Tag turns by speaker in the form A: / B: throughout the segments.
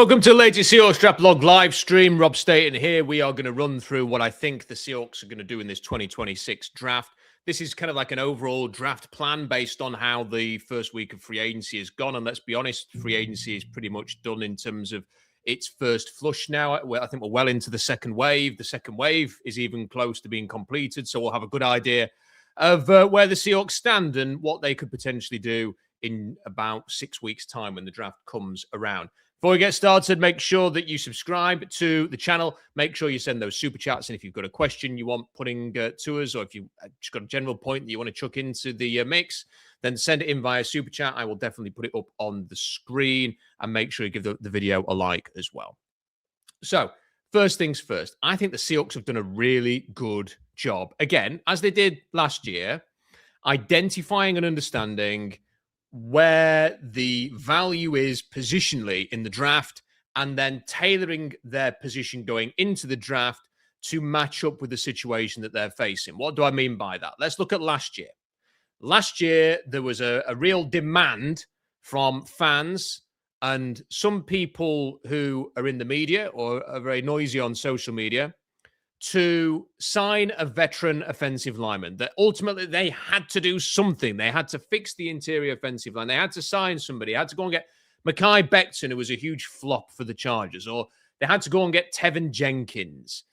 A: Welcome to the latest Seahawks Draft Log live stream. Rob Staten here. We are going to run through what I think the Seahawks are going to do in this 2026 draft. This is kind of like an overall draft plan based on how the first week of free agency has gone. And let's be honest, free agency is pretty much done in terms of its first flush now. I think we're well into the second wave. The second wave is even close to being completed. So we'll have a good idea of where the Seahawks stand and what they could potentially do in about 6 weeks' time when the draft comes around. Before we get started, make sure that you subscribe to the channel. Make sure you send those super chats. And if you've got a question you want putting to us, or if you've just got a general point that you want to chuck into the mix, then send it in via super chat. I will definitely put it up on the screen, and make sure you give the video a like as well. So first things first, I think the Seahawks have done a really good job, again, as they did last year, identifying and understanding where the value is positionally in the draft, and then tailoring their position going into the draft to match up with the situation that they're facing. What do I mean by that? Let's look at last year. Last year, there was a real demand from fans and some people who are in the media or are very noisy on social media to sign a veteran offensive lineman, that ultimately they had to do something. They had to fix the interior offensive line. They had to sign somebody. They had to go and get Mekhi Becton, who was a huge flop for the Chargers, or they had to go and get Tevin Jenkins.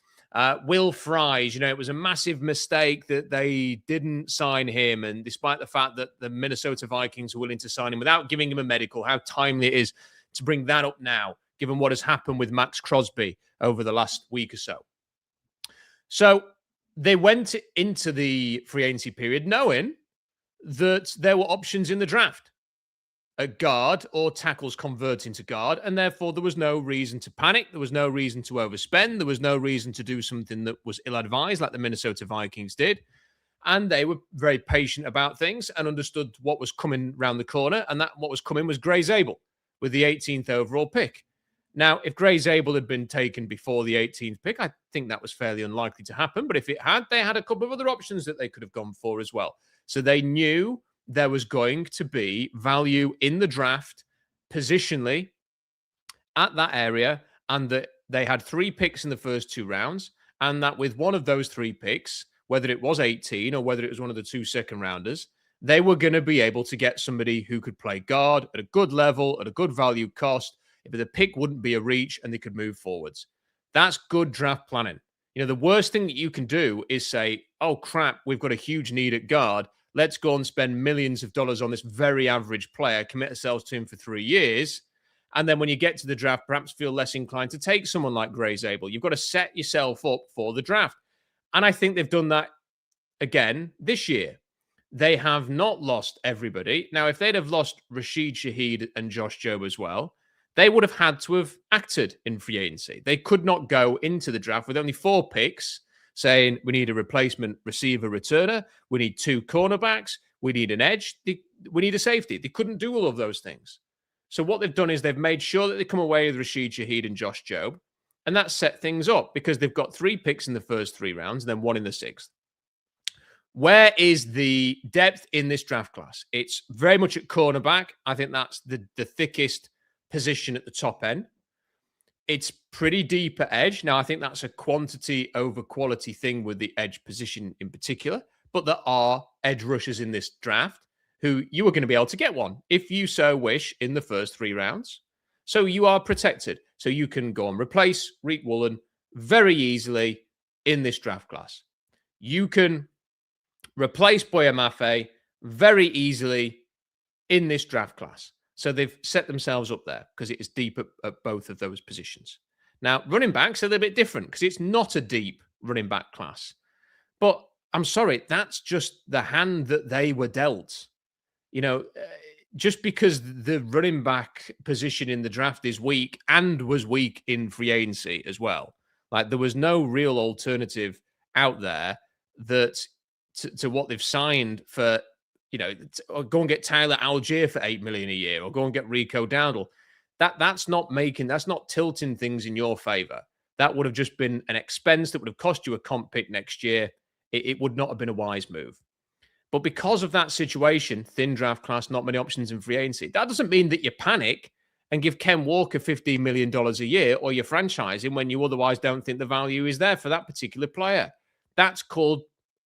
A: Will Fries, it was a massive mistake that they didn't sign him. And despite the fact that the Minnesota Vikings were willing to sign him without giving him a medical, how timely it is to bring that up now, given what has happened with Max Crosby over the last week or so. So they went into the free agency period knowing that there were options in the draft, a guard or tackles converting to guard, and therefore there was no reason to panic. There was no reason to overspend. There was no reason to do something that was ill-advised like the Minnesota Vikings did. And they were very patient about things and understood what was coming around the corner, and that what was coming was Gray Zabel with the 18th overall pick. Now, if Gray Zabel had been taken before the 18th pick, I think that was fairly unlikely to happen. But if it had, they had a couple of other options that they could have gone for as well. So they knew there was going to be value in the draft positionally at that area, and that they had 3 picks in the first 2 rounds, and that with one of those 3 picks, whether it was 18 or whether it was one of the 2 second-rounders, they were going to be able to get somebody who could play guard at a good level, at a good value cost, if the pick wouldn't be a reach and they could move forwards. That's good draft planning. The worst thing that you can do is say, oh, crap, we've got a huge need at guard. Let's go and spend millions of dollars on this very average player, commit ourselves to him for 3 years. And then when you get to the draft, perhaps feel less inclined to take someone like Gray Zabel. You've got to set yourself up for the draft. And I think they've done that again this year. They have not lost everybody. Now, if they'd have lost Rashid Shaheed and Josh Jobe as well, they would have had to have acted in free agency. They could not go into the draft with only 4 picks saying we need a replacement receiver returner, we need 2 cornerbacks, we need an edge, we need a safety. They couldn't do all of those things. So what they've done is they've made sure that they come away with Rashid Shaheed and Josh Jobe, and that set things up because they've got 3 picks in the first 3 rounds and then 1 in the 6th. Where is the depth in this draft class? It's very much at cornerback. I think that's the thickest position at the top end. It's pretty deep at edge. Now, I think that's a quantity over quality thing with the edge position in particular, but there are edge rushers in this draft who you are going to be able to get one if you so wish in the first 3 rounds. So you are protected. So you can go and replace Reek Woolen very easily in this draft class. You can replace Boya Mafe very easily in this draft class. So they've set themselves up there because it is deep at both of those positions. Now, running backs are a little bit different because it's not a deep running back class. But I'm sorry, that's just the hand that they were dealt. Just because the running back position in the draft is weak and was weak in free agency as well. Like there was no real alternative out there that to what they've signed for, or go and get Tyler Algier for $8 million a year, or go and get Rico Dowdle. That's not tilting things in your favor. That would have just been an expense that would have cost you a comp pick next year. It would not have been a wise move. But because of that situation, thin draft class, not many options in free agency, that doesn't mean that you panic and give Ken Walker $15 million a year, or you're franchising when you otherwise don't think the value is there for that particular player. That's called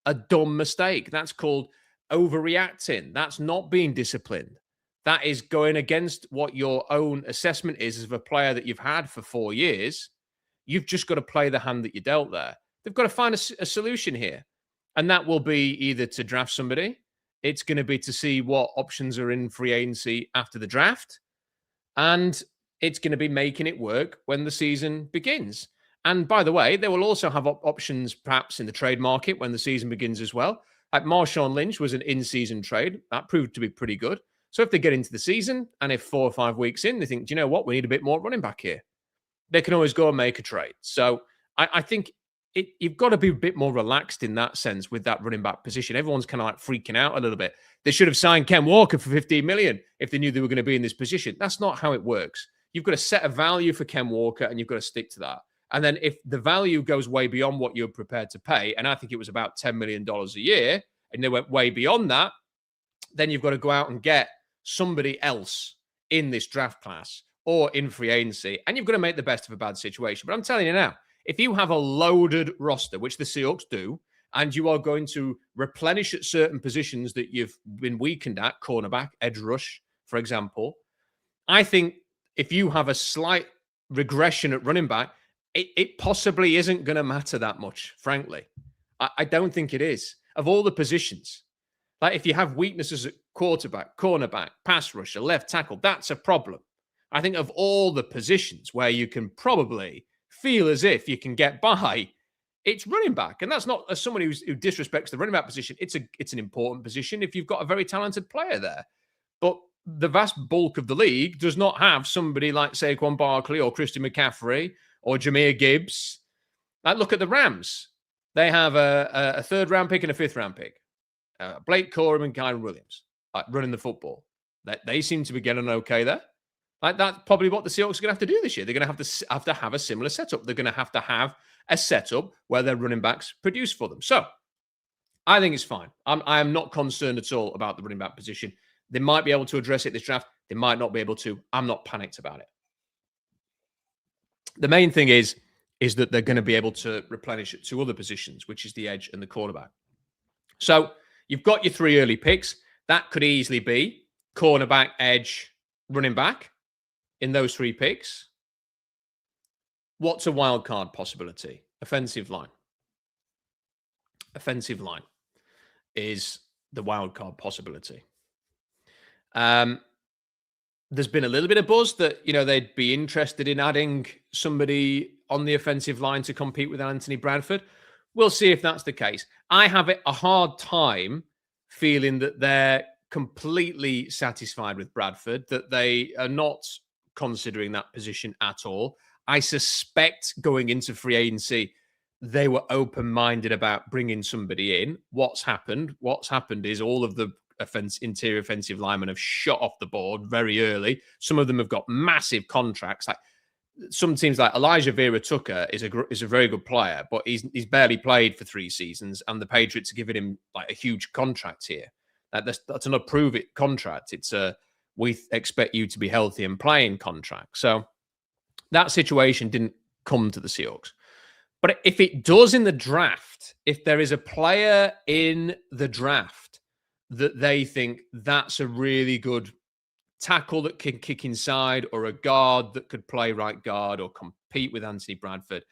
A: a dumb mistake. That's called overreacting. That's not being disciplined. That is going against what your own assessment is of a player that you've had for 4 years. You've just got to play the hand that you dealt there. They've got to find a solution here. And that will be either to draft somebody. It's going to be to see what options are in free agency after the draft. And it's going to be making it work when the season begins. And by the way, they will also have options perhaps in the trade market when the season begins as well. Like Marshawn Lynch was an in-season trade. That proved to be pretty good. So if they get into the season and if 4 or 5 weeks in, they think, do you know what? We need a bit more running back here. They can always go and make a trade. So I think you've got to be a bit more relaxed in that sense with that running back position. Everyone's kind of like freaking out a little bit. They should have signed Ken Walker for $15 million if they knew they were going to be in this position. That's not how it works. You've got to set a value for Ken Walker and you've got to stick to that. And then if the value goes way beyond what you're prepared to pay, and I think it was about $10 million a year, and they went way beyond that, then you've got to go out and get somebody else in this draft class or in free agency, and you've got to make the best of a bad situation. But I'm telling you now, if you have a loaded roster, which the Seahawks do, and you are going to replenish at certain positions that you've been weakened at, cornerback, edge rush, for example, I think if you have a slight regression at running back, it possibly isn't going to matter that much, frankly. I don't think it is. Of all the positions, like if you have weaknesses at quarterback, cornerback, pass rusher, left tackle, that's a problem. I think of all the positions where you can probably feel as if you can get by, it's running back. And that's not as someone who disrespects the running back position. It's an important position if you've got a very talented player there. But the vast bulk of the league does not have somebody like Saquon Barkley or Christian McCaffrey or Jahmyr Gibbs. Like, look at the Rams. They have a 3rd round pick and a 5th round pick. Blake Corum and Kyron Williams, like running the football. They seem to be getting okay there. Like, that's probably what the Seahawks are going to have to do this year. They're going to have a similar setup. They're going to have a setup where their running backs produce for them. So I think it's fine. I am not concerned at all about the running back position. They might be able to address it this draft. They might not be able to. I'm not panicked about it. The main thing is that they're going to be able to replenish it to other positions, which is the edge and the quarterback. So you've got your 3 early picks. That could easily be cornerback, edge, running back in those 3 picks. What's a wild card possibility? Offensive line. Offensive line is the wild card possibility. There's been a little bit of buzz that, they'd be interested in adding somebody on the offensive line to compete with Anthony Bradford. We'll see if that's the case. I have a hard time feeling that they're completely satisfied with Bradford, that they are not considering that position at all. I suspect going into free agency, they were open-minded about bringing somebody in. What's happened is all of the interior offensive linemen have shot off the board very early. Some of them have got massive contracts. Like some teams, like Elijah Vera Tucker is a very good player, but he's barely played for 3 seasons, and the Patriots are giving him like a huge contract here. That's an approve it contract. It's a we expect you to be healthy and playing contract. So that situation didn't come to the Seahawks. But if it does in the draft, if there is a player in the draft that they think that's a really good tackle that can kick inside, or a guard that could play right guard or compete with Anthony Bradford,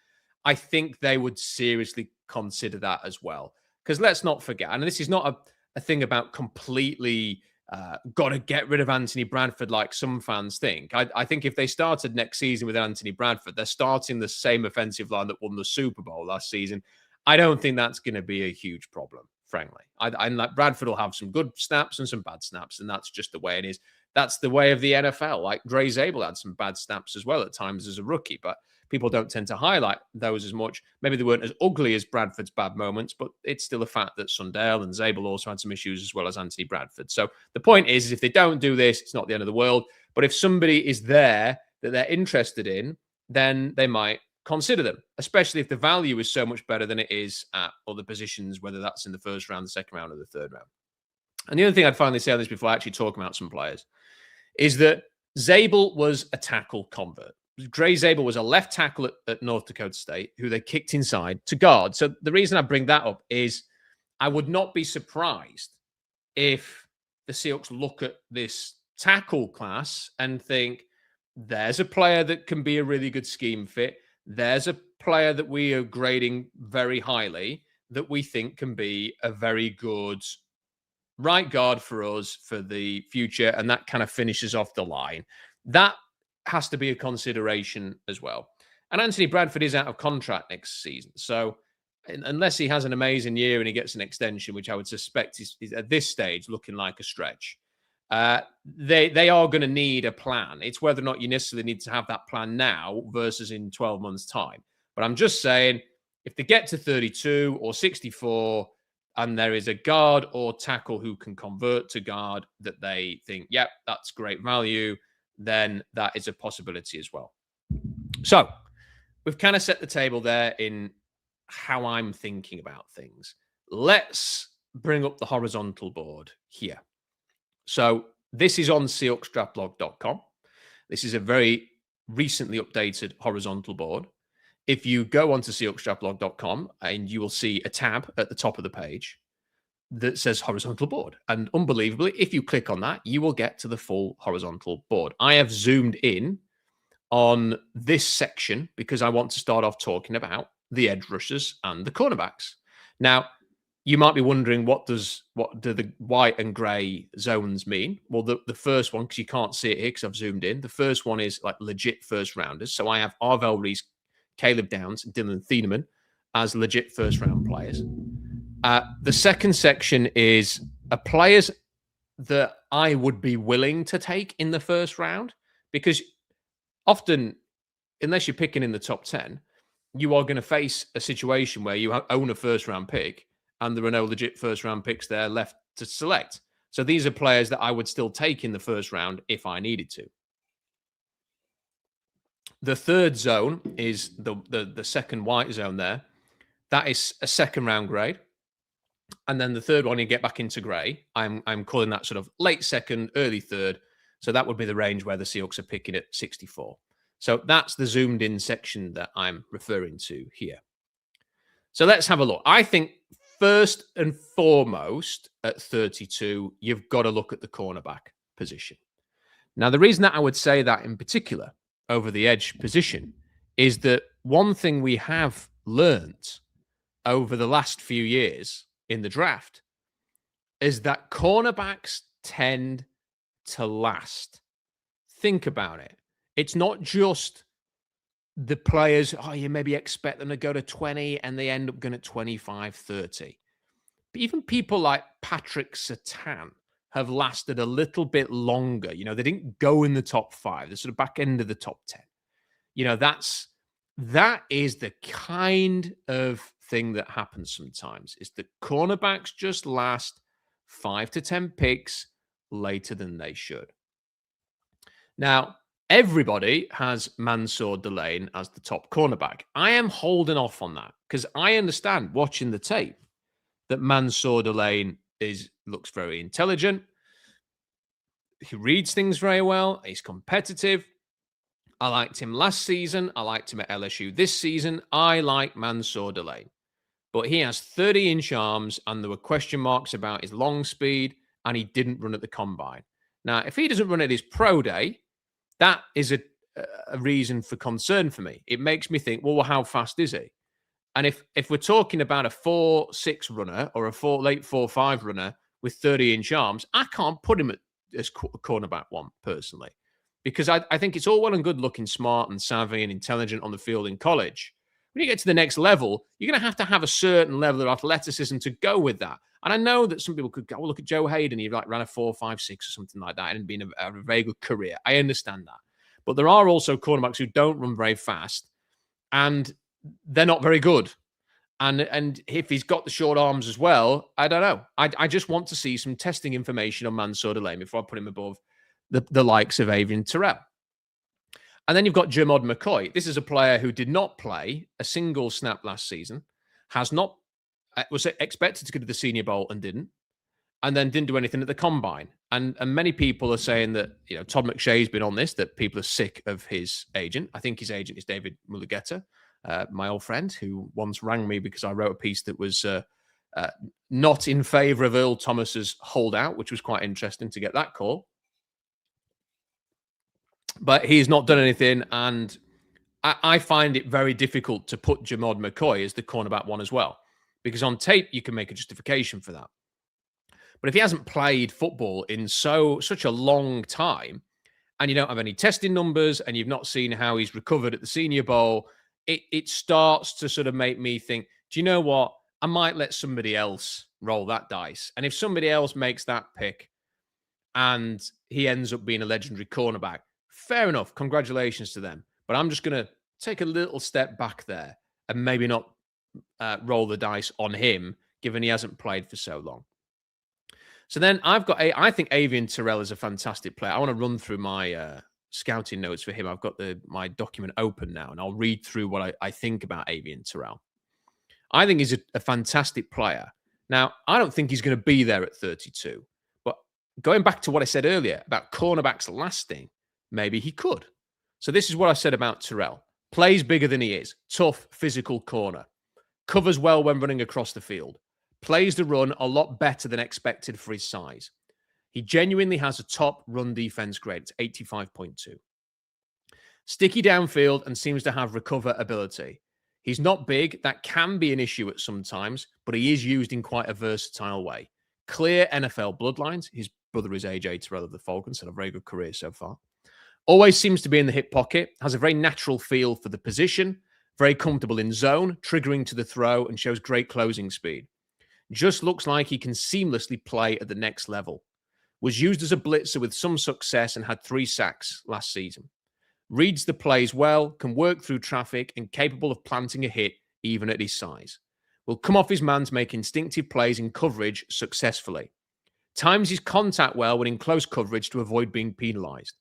A: I think they would seriously consider that as well. Because let's not forget, and this is not a thing about completely got to get rid of Anthony Bradford like some fans think. I think if they started next season with Anthony Bradford, they're starting the same offensive line that won the Super Bowl last season. I don't think that's going to be a huge problem, frankly. I like Bradford will have some good snaps and some bad snaps, and that's just the way it is. That's the way of the NFL. Like Dre Zabel had some bad snaps as well at times as a rookie, but people don't tend to highlight those as much. Maybe they weren't as ugly as Bradford's bad moments, but it's still a fact that Sundell and Zabel also had some issues as well as Anthony Bradford. So the point is if they don't do this, it's not the end of the world. But if somebody is there that they're interested in, then they might consider them, especially if the value is so much better than it is at other positions, whether that's in the 1st round, the 2nd round, or the 3rd round. And the other thing I'd finally say on this before I actually talk about some players is that Zabel was a tackle convert. Gray Zabel was a left tackle at North Dakota State who they kicked inside to guard. So the reason I bring that up is I would not be surprised if the Seahawks look at this tackle class and think, there's a player that can be a really good scheme fit. There's a player that we are grading very highly that we think can be a very good right guard for us for the future. And that kind of finishes off the line. That has to be a consideration as well. And Anthony Bradford is out of contract next season. So unless he has an amazing year and he gets an extension, which I would suspect is at this stage looking like a stretch, they are going to need a plan. It's whether or not you necessarily need to have that plan now versus in 12 months' time. But I'm just saying, if they get to 32 or 64 and there is a guard or tackle who can convert to guard that they think, yep, that's great value, then that is a possibility as well. So we've kind of set the table there in how I'm thinking about things. Let's bring up the horizontal board here. So this is on SeahawksDraftBlog.com. This is a very recently updated horizontal board. If you go onto SeahawksDraftBlog.com and you will see a tab at the top of the page that says horizontal board. And unbelievably, if you click on that, you will get to the full horizontal board. I have zoomed in on this section because I want to start off talking about the edge rushers and the cornerbacks. Now, you might be wondering, what do the white and gray zones mean? Well, the first one, because you can't see it here because I've zoomed in, the first one is like legit first rounders. So I have Arvell Reese, Caleb Downs, and Dylan Thieneman as legit first round players. The second section is players that I would be willing to take in the first round, because often, unless you're picking in the top 10, you are going to face a situation where you own a first round pick and there are no legit first round picks there left to select. So these are players that I would still take in the first round if I needed to. The third zone is the second white zone there. That is a second round grade. And then the third one, you get back into gray. I'm calling that sort of late second, early third. So that would be the range where the Seahawks are picking at 64. So that's the zoomed in section that I'm referring to here. So let's have a look. I think first and foremost at 32, you've got to look at the cornerback position. Now, the reason that I would say that in particular over the edge position is that one thing we have learned over the last few years in the draft is that cornerbacks tend to last. Think about it. It's not just the players, you maybe expect them to go to 20 and they end up going at 25, 30. But even people like Patrick Surtain have lasted a little bit longer. You know, they didn't go in the top 5. They're sort of back end of the top 10. You know, that is the kind of thing that happens sometimes, is that cornerbacks just last 5 to 10 picks later than they should. Now, everybody has Mansour Delane as the top cornerback. I am holding off on that because I understand, watching the tape, that Mansour Delane looks very intelligent. He reads things very well. He's competitive. I liked him last season. I liked him at LSU this season. I like Mansour Delane. But he has 30-inch arms, and there were question marks about his long speed, and he didn't run at the combine. Now, if he doesn't run at his pro day, that is a reason for concern for me. It makes me think, well, how fast is he? And if we're talking about a 4.6 runner or a late 4.5 runner with 30-inch arms, I can't put him as cornerback one personally, because I think it's all well and good looking smart and savvy and intelligent on the field in college. When you get to the next level, you're going to have a certain level of athleticism to go with that. And I know that some people could go, well, look at Joe Hayden. He ran a 4.56 or something like that and been a very good career. I understand that. But there are also cornerbacks who don't run very fast, and they're not very good. And if he's got the short arms as well, I don't know. I just want to see some testing information on Mansour Delane before I put him above the likes of Avian Terrell. And then you've got Jermod McCoy. This is a player who did not play a single snap last season, was expected to go to the Senior Bowl and didn't. and then didn't do anything at the combine. And many people are saying that, Todd McShay's been on this, that people are sick of his agent. I think his agent is David Mulugeta, my old friend, who once rang me because I wrote a piece that was not in favor of Earl Thomas's holdout, which was quite interesting to get that call. But he's not done anything, and I find it very difficult to put Jamod McCoy as the cornerback one as well, because on tape you can make a justification for that. But if he hasn't played football in such a long time, and you don't have any testing numbers, and you've not seen how he's recovered at the Senior Bowl, it starts to sort of make me think, do you know what? I might let somebody else roll that dice. And if somebody else makes that pick and he ends up being a legendary cornerback, fair enough. Congratulations to them. But I'm just going to take a little step back there and maybe not roll the dice on him, given he hasn't played for so long. So then I think Avian Terrell is a fantastic player. I want to run through my scouting notes for him. I've got my document open now, and I'll read through what I think about Avian Terrell. I think he's a fantastic player. Now, I don't think he's going to be there at 32. But going back to what I said earlier about cornerbacks lasting, maybe he could. So this is what I said about Terrell. Plays bigger than he is. Tough, physical corner. Covers well when running across the field. Plays the run a lot better than expected for his size. He genuinely has a top run defense grade. It's 85.2. Sticky downfield and seems to have recover ability. He's not big. That can be an issue at some times, but he is used in quite a versatile way. Clear NFL bloodlines. His brother is A.J. Terrell of the Falcons, had a very good career so far. Always seems to be in the hip pocket. Has a very natural feel for the position. Very comfortable in zone, triggering to the throw, and shows great closing speed. Just looks like he can seamlessly play at the next level. Was used as a blitzer with some success and had 3 sacks last season. Reads the plays well, can work through traffic, and capable of planting a hit even at his size. Will come off his man to make instinctive plays in coverage successfully. Times his contact well when in close coverage to avoid being penalized.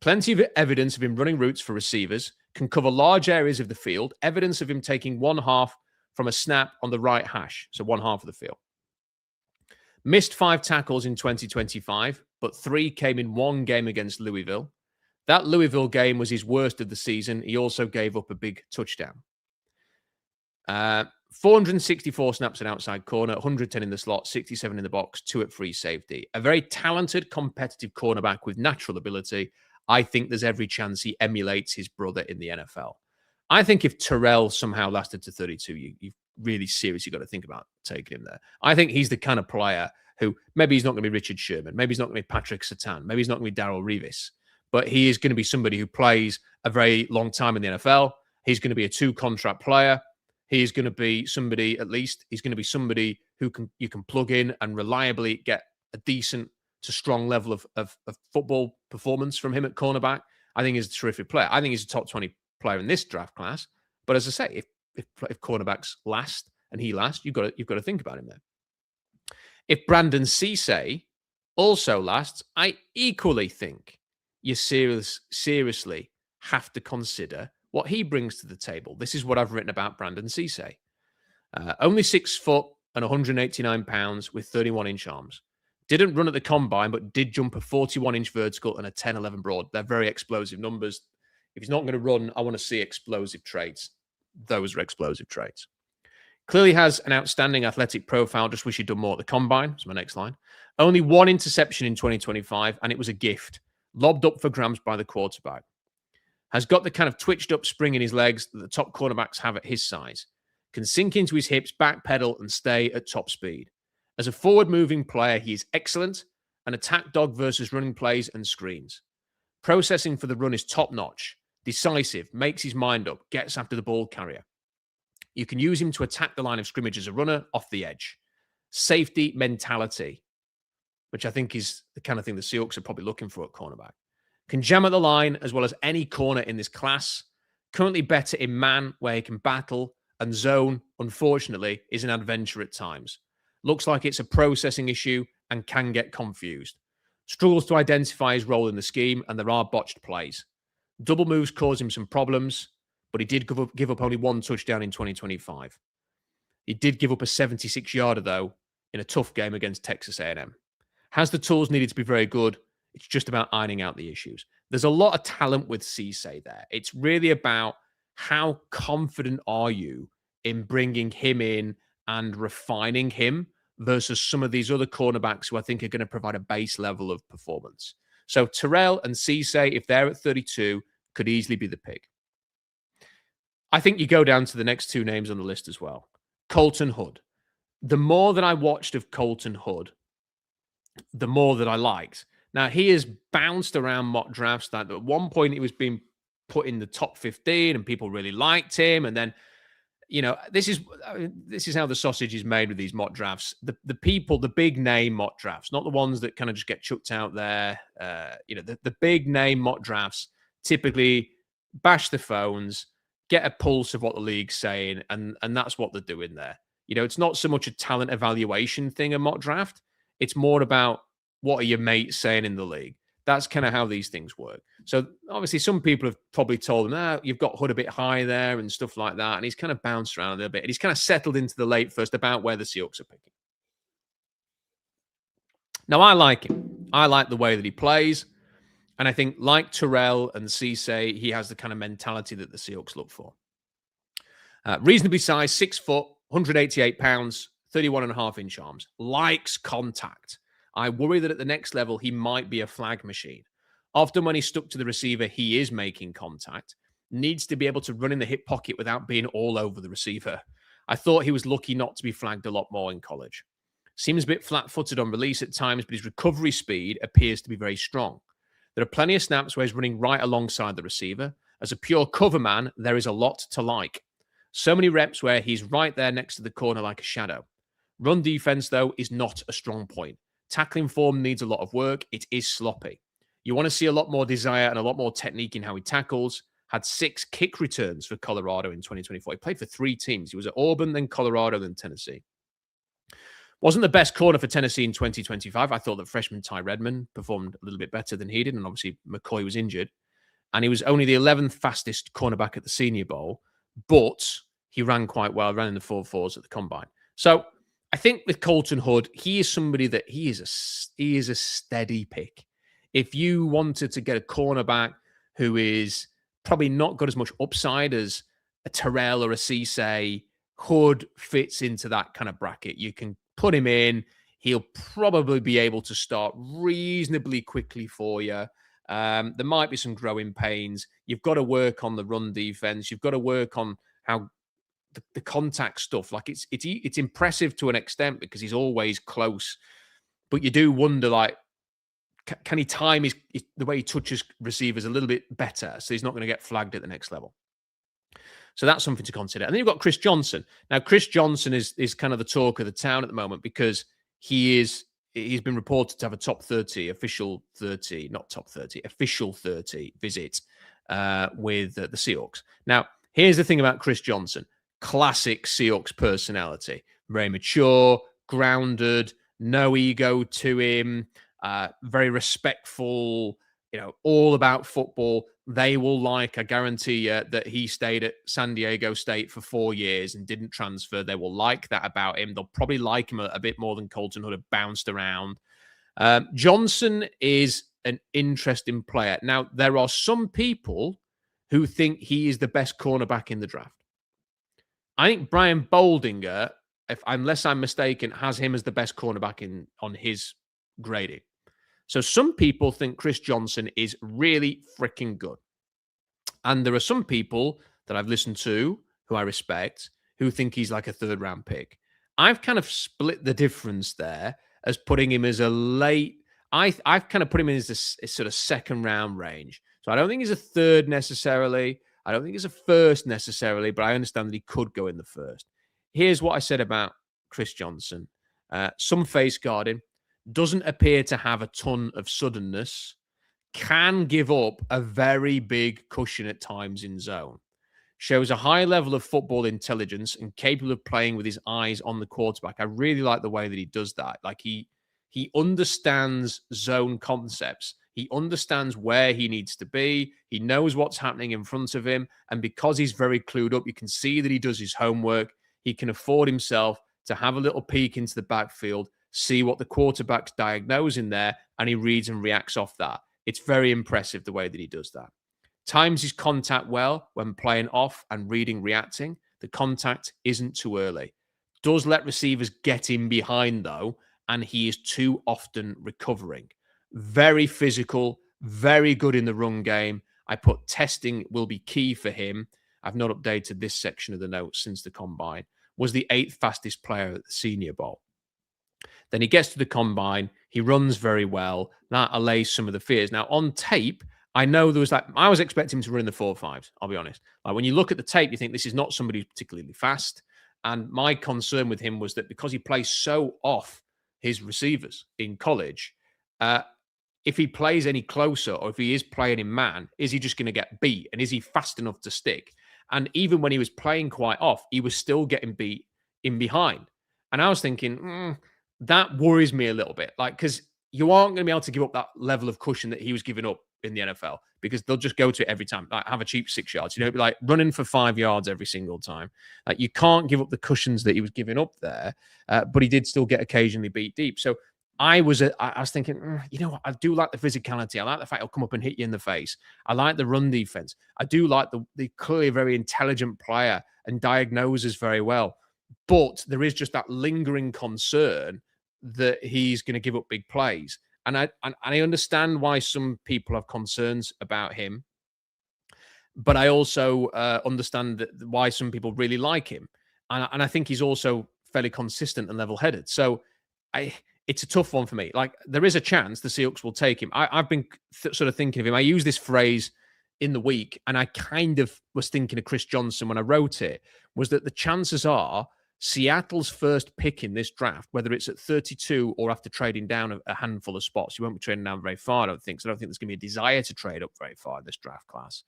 A: Plenty of evidence of him running routes for receivers, can cover large areas of the field, evidence of him taking one half from a snap on the right hash, so one half of the field. Missed 5 tackles in 2025, but 3 came in one game against Louisville. That Louisville game was his worst of the season. He also gave up a big touchdown. 464 snaps at outside corner, 110 in the slot, 67 in the box, 2 at free safety. A very talented, competitive cornerback with natural ability. I think there's every chance he emulates his brother in the NFL. I think if Terrell somehow lasted to 32, you've really seriously got to think about taking him there. I think he's the kind of player who maybe he's not going to be Richard Sherman. Maybe he's not going to be Patrick Surtain. Maybe he's not going to be Darrelle Revis. But he is going to be somebody who plays a very long time in the NFL. He's going to be a 2-contract player. He's going to be somebody, at least, he's going to be somebody who you can plug in and reliably get a decent to strong level of football performance from him at cornerback. I think he's a terrific player. I think he's a top 20 player in this draft class. But as I say, if cornerbacks last and he lasts, you've got to think about him there. If Brandon Cisse also lasts, I equally think you seriously have to consider what he brings to the table. This is what I've written about Brandon Cisse. Only 6 foot and 189 pounds with 31-inch arms. Didn't run at the combine, but did jump a 41-inch vertical and a 10-11 broad. They're very explosive numbers. If he's not going to run, I want to see explosive traits. Those are explosive traits. Clearly has an outstanding athletic profile. Just wish he'd done more at the combine. That's my next line. Only 1 interception in 2025, and it was a gift. Lobbed up for grabs by the quarterback. Has got the kind of twitched up spring in his legs that the top cornerbacks have at his size. Can sink into his hips, backpedal, and stay at top speed. As a forward-moving player, he is excellent. An attack dog versus running plays and screens. Processing for the run is top-notch. Decisive, makes his mind up, gets after the ball carrier. You can use him to attack the line of scrimmage as a runner off the edge. Safety mentality, which I think is the kind of thing the Seahawks are probably looking for at cornerback. Can jam at the line as well as any corner in this class. Currently better in man, where he can battle, and zone, unfortunately, is an adventure at times. Looks like it's a processing issue and can get confused. Struggles to identify his role in the scheme, and there are botched plays. Double moves cause him some problems, but he did give up only 1 touchdown in 2025. He did give up a 76-yarder, though, in a tough game against Texas A&M. Has the tools needed to be very good? It's just about ironing out the issues. There's a lot of talent with Cisse there. It's really about how confident are you in bringing him in and refining him versus some of these other cornerbacks who I think are going to provide a base level of performance. So Terrell and Cisse, if they're at 32, could easily be the pick. I think you go down to the next two names on the list as well. Colton Hood. The more that I watched of Colton Hood, the more that I liked. Now, he has bounced around mock drafts. That at one point he was being put in the top 15 and people really liked him. And then, this is how the sausage is made with these mock drafts. The people, the big name mock drafts, not the ones that kind of just get chucked out there. The big name mock drafts typically bash the phones, get a pulse of what the league's saying, and that's what they're doing there. It's not so much a talent evaluation thing, a mock draft. It's more about what are your mates saying in the league. That's kind of how these things work. So obviously some people have probably told him, you've got Hood a bit high there and stuff like that. And he's kind of bounced around a little bit. And he's kind of settled into the late first about where the Seahawks are picking. Now, I like him. I like the way that he plays. And I think like Terrell and Cisse, he has the kind of mentality that the Seahawks look for. Reasonably sized, 6 foot, 188 pounds, 31.5-inch arms. Likes contact. I worry that at the next level, he might be a flag machine. Often when he's stuck to the receiver, he is making contact. Needs to be able to run in the hip pocket without being all over the receiver. I thought he was lucky not to be flagged a lot more in college. Seems a bit flat-footed on release at times, but his recovery speed appears to be very strong. There are plenty of snaps where he's running right alongside the receiver. As a pure cover man, there is a lot to like. So many reps where he's right there next to the corner like a shadow. Run defense, though, is not a strong point. Tackling form needs a lot of work. It is sloppy. You want to see a lot more desire and a lot more technique in how he tackles. Had 6 kick returns for Colorado in 2024. He played for 3 teams. He was at Auburn, then Colorado, then Tennessee. Wasn't the best corner for Tennessee in 2025. I thought that freshman Ty Redmond performed a little bit better than he did, and obviously McCoy was injured. And he was only the 11th fastest cornerback at the Senior Bowl, but he ran quite well, ran in the 4.4s at the Combine. So I think with Colton Hood, he is somebody that he is a steady pick. If you wanted to get a cornerback who is probably not got as much upside as a Terrell or a Cisse, Hood fits into that kind of bracket. You can put him in. He'll probably be able to start reasonably quickly for you. There might be some growing pains. You've got to work on the run defense. You've got to work on how the contact stuff. Like it's impressive to an extent because he's always close, but you do wonder, like, can he time the way he touches receivers a little bit better so he's not going to get flagged at the next level? So that's something to consider. And then you've got Chris Johnson. Now, Chris Johnson is kind of the talk of the town at the moment because he's been reported to have a official 30 visit with the Seahawks. Now, here's the thing about Chris Johnson. Classic Seahawks personality. Very mature, grounded, no ego to him, very respectful, all about football. They will I guarantee you, that he stayed at San Diego State for 4 years and didn't transfer. They will like that about him. They'll probably like him a bit more than Colton Hood have bounced around. Johnson is an interesting player. Now, there are some people who think he is the best cornerback in the draft. I think Brian Boldinger, unless I'm mistaken, has him as the best cornerback on his grading. So some people think Chris Johnson is really freaking good. And there are some people that I've listened to, who I respect, who think he's like a 3rd-round pick. I've kind of split the difference there as putting him as a late... I've kind of put him in as a sort of 2nd-round range. So I don't think he's a 3rd necessarily. I don't think he's a 1st necessarily, but I understand that he could go in the 1st. Here's what I said about Chris Johnson. Some face guarding. Doesn't appear to have a ton of suddenness. Can give up a very big cushion at times in zone. Shows a high level of football intelligence and capable of playing with his eyes on the quarterback. I really like the way that he does that. Like he understands zone concepts. He understands where he needs to be. He knows what's happening in front of him. And because he's very clued up, you can see that he does his homework. He can afford himself to have a little peek into the backfield, see what the quarterback's diagnosing there, and he reads and reacts off that. It's very impressive the way that he does that. Times his contact well when playing off and reading, reacting. The contact isn't too early. Does let receivers get in behind, though, and he is too often recovering. Very physical, very good in the run game. I put testing will be key for him. I've not updated this section of the notes since the combine. Was the 8th fastest player at the Senior Bowl. Then he gets to the combine. He runs very well. That allays some of the fears. Now, on tape, I know there was that. I was expecting him to run in the 4.5s, I'll be honest. Like when you look at the tape, you think this is not somebody who's particularly fast. And my concern with him was that because he plays so off his receivers in college, if he plays any closer or if he is playing in man, is he just going to get beat? And is he fast enough to stick? And even when he was playing quite off, he was still getting beat in behind. And I was thinking, that worries me a little bit. Like, because you aren't going to be able to give up that level of cushion that he was giving up in the NFL because they'll just go to it every time. Like, have a cheap 6 yards. You know, like running for 5 yards every single time. Like, you can't give up the cushions that he was giving up there, but he did still get occasionally beat deep. So I was thinking, you know what? I do like the physicality. I like the fact he'll come up and hit you in the face. I like the run defense. I do like the clearly very intelligent player and diagnoses very well. But there is just that lingering concern that he's going to give up big plays. And I understand why some people have concerns about him. But I also understand why some people really like him. And I think he's also fairly consistent and level-headed. So it's a tough one for me. Like, there is a chance the Seahawks will take him. I've been sort of thinking of him. I use this phrase in the week, and I kind of was thinking of Chris Johnson when I wrote it, was that the chances are Seattle's first pick in this draft, whether it's at 32 or after trading down a handful of spots, you won't be trading down very far, I don't think. So I don't think there's going to be a desire to trade up very far in this draft class.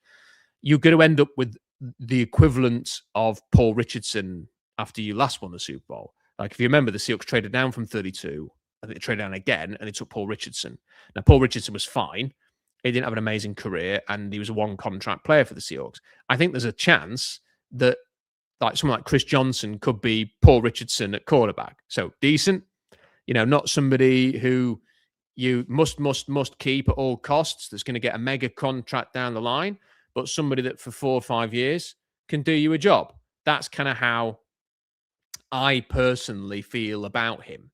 A: You're going to end up with the equivalent of Paul Richardson after you last won the Super Bowl. Like, if you remember, the Seahawks traded down from 32. I think they traded down again, and they took Paul Richardson. Now, Paul Richardson was fine. He didn't have an amazing career, and he was a one-contract player for the Seahawks. I think there's a chance that like someone like Chris Johnson could be Paul Richardson at quarterback. So decent, you know, not somebody who you must keep at all costs that's going to get a mega contract down the line, but somebody that for 4 or 5 years can do you a job. That's kind of how I personally feel about him.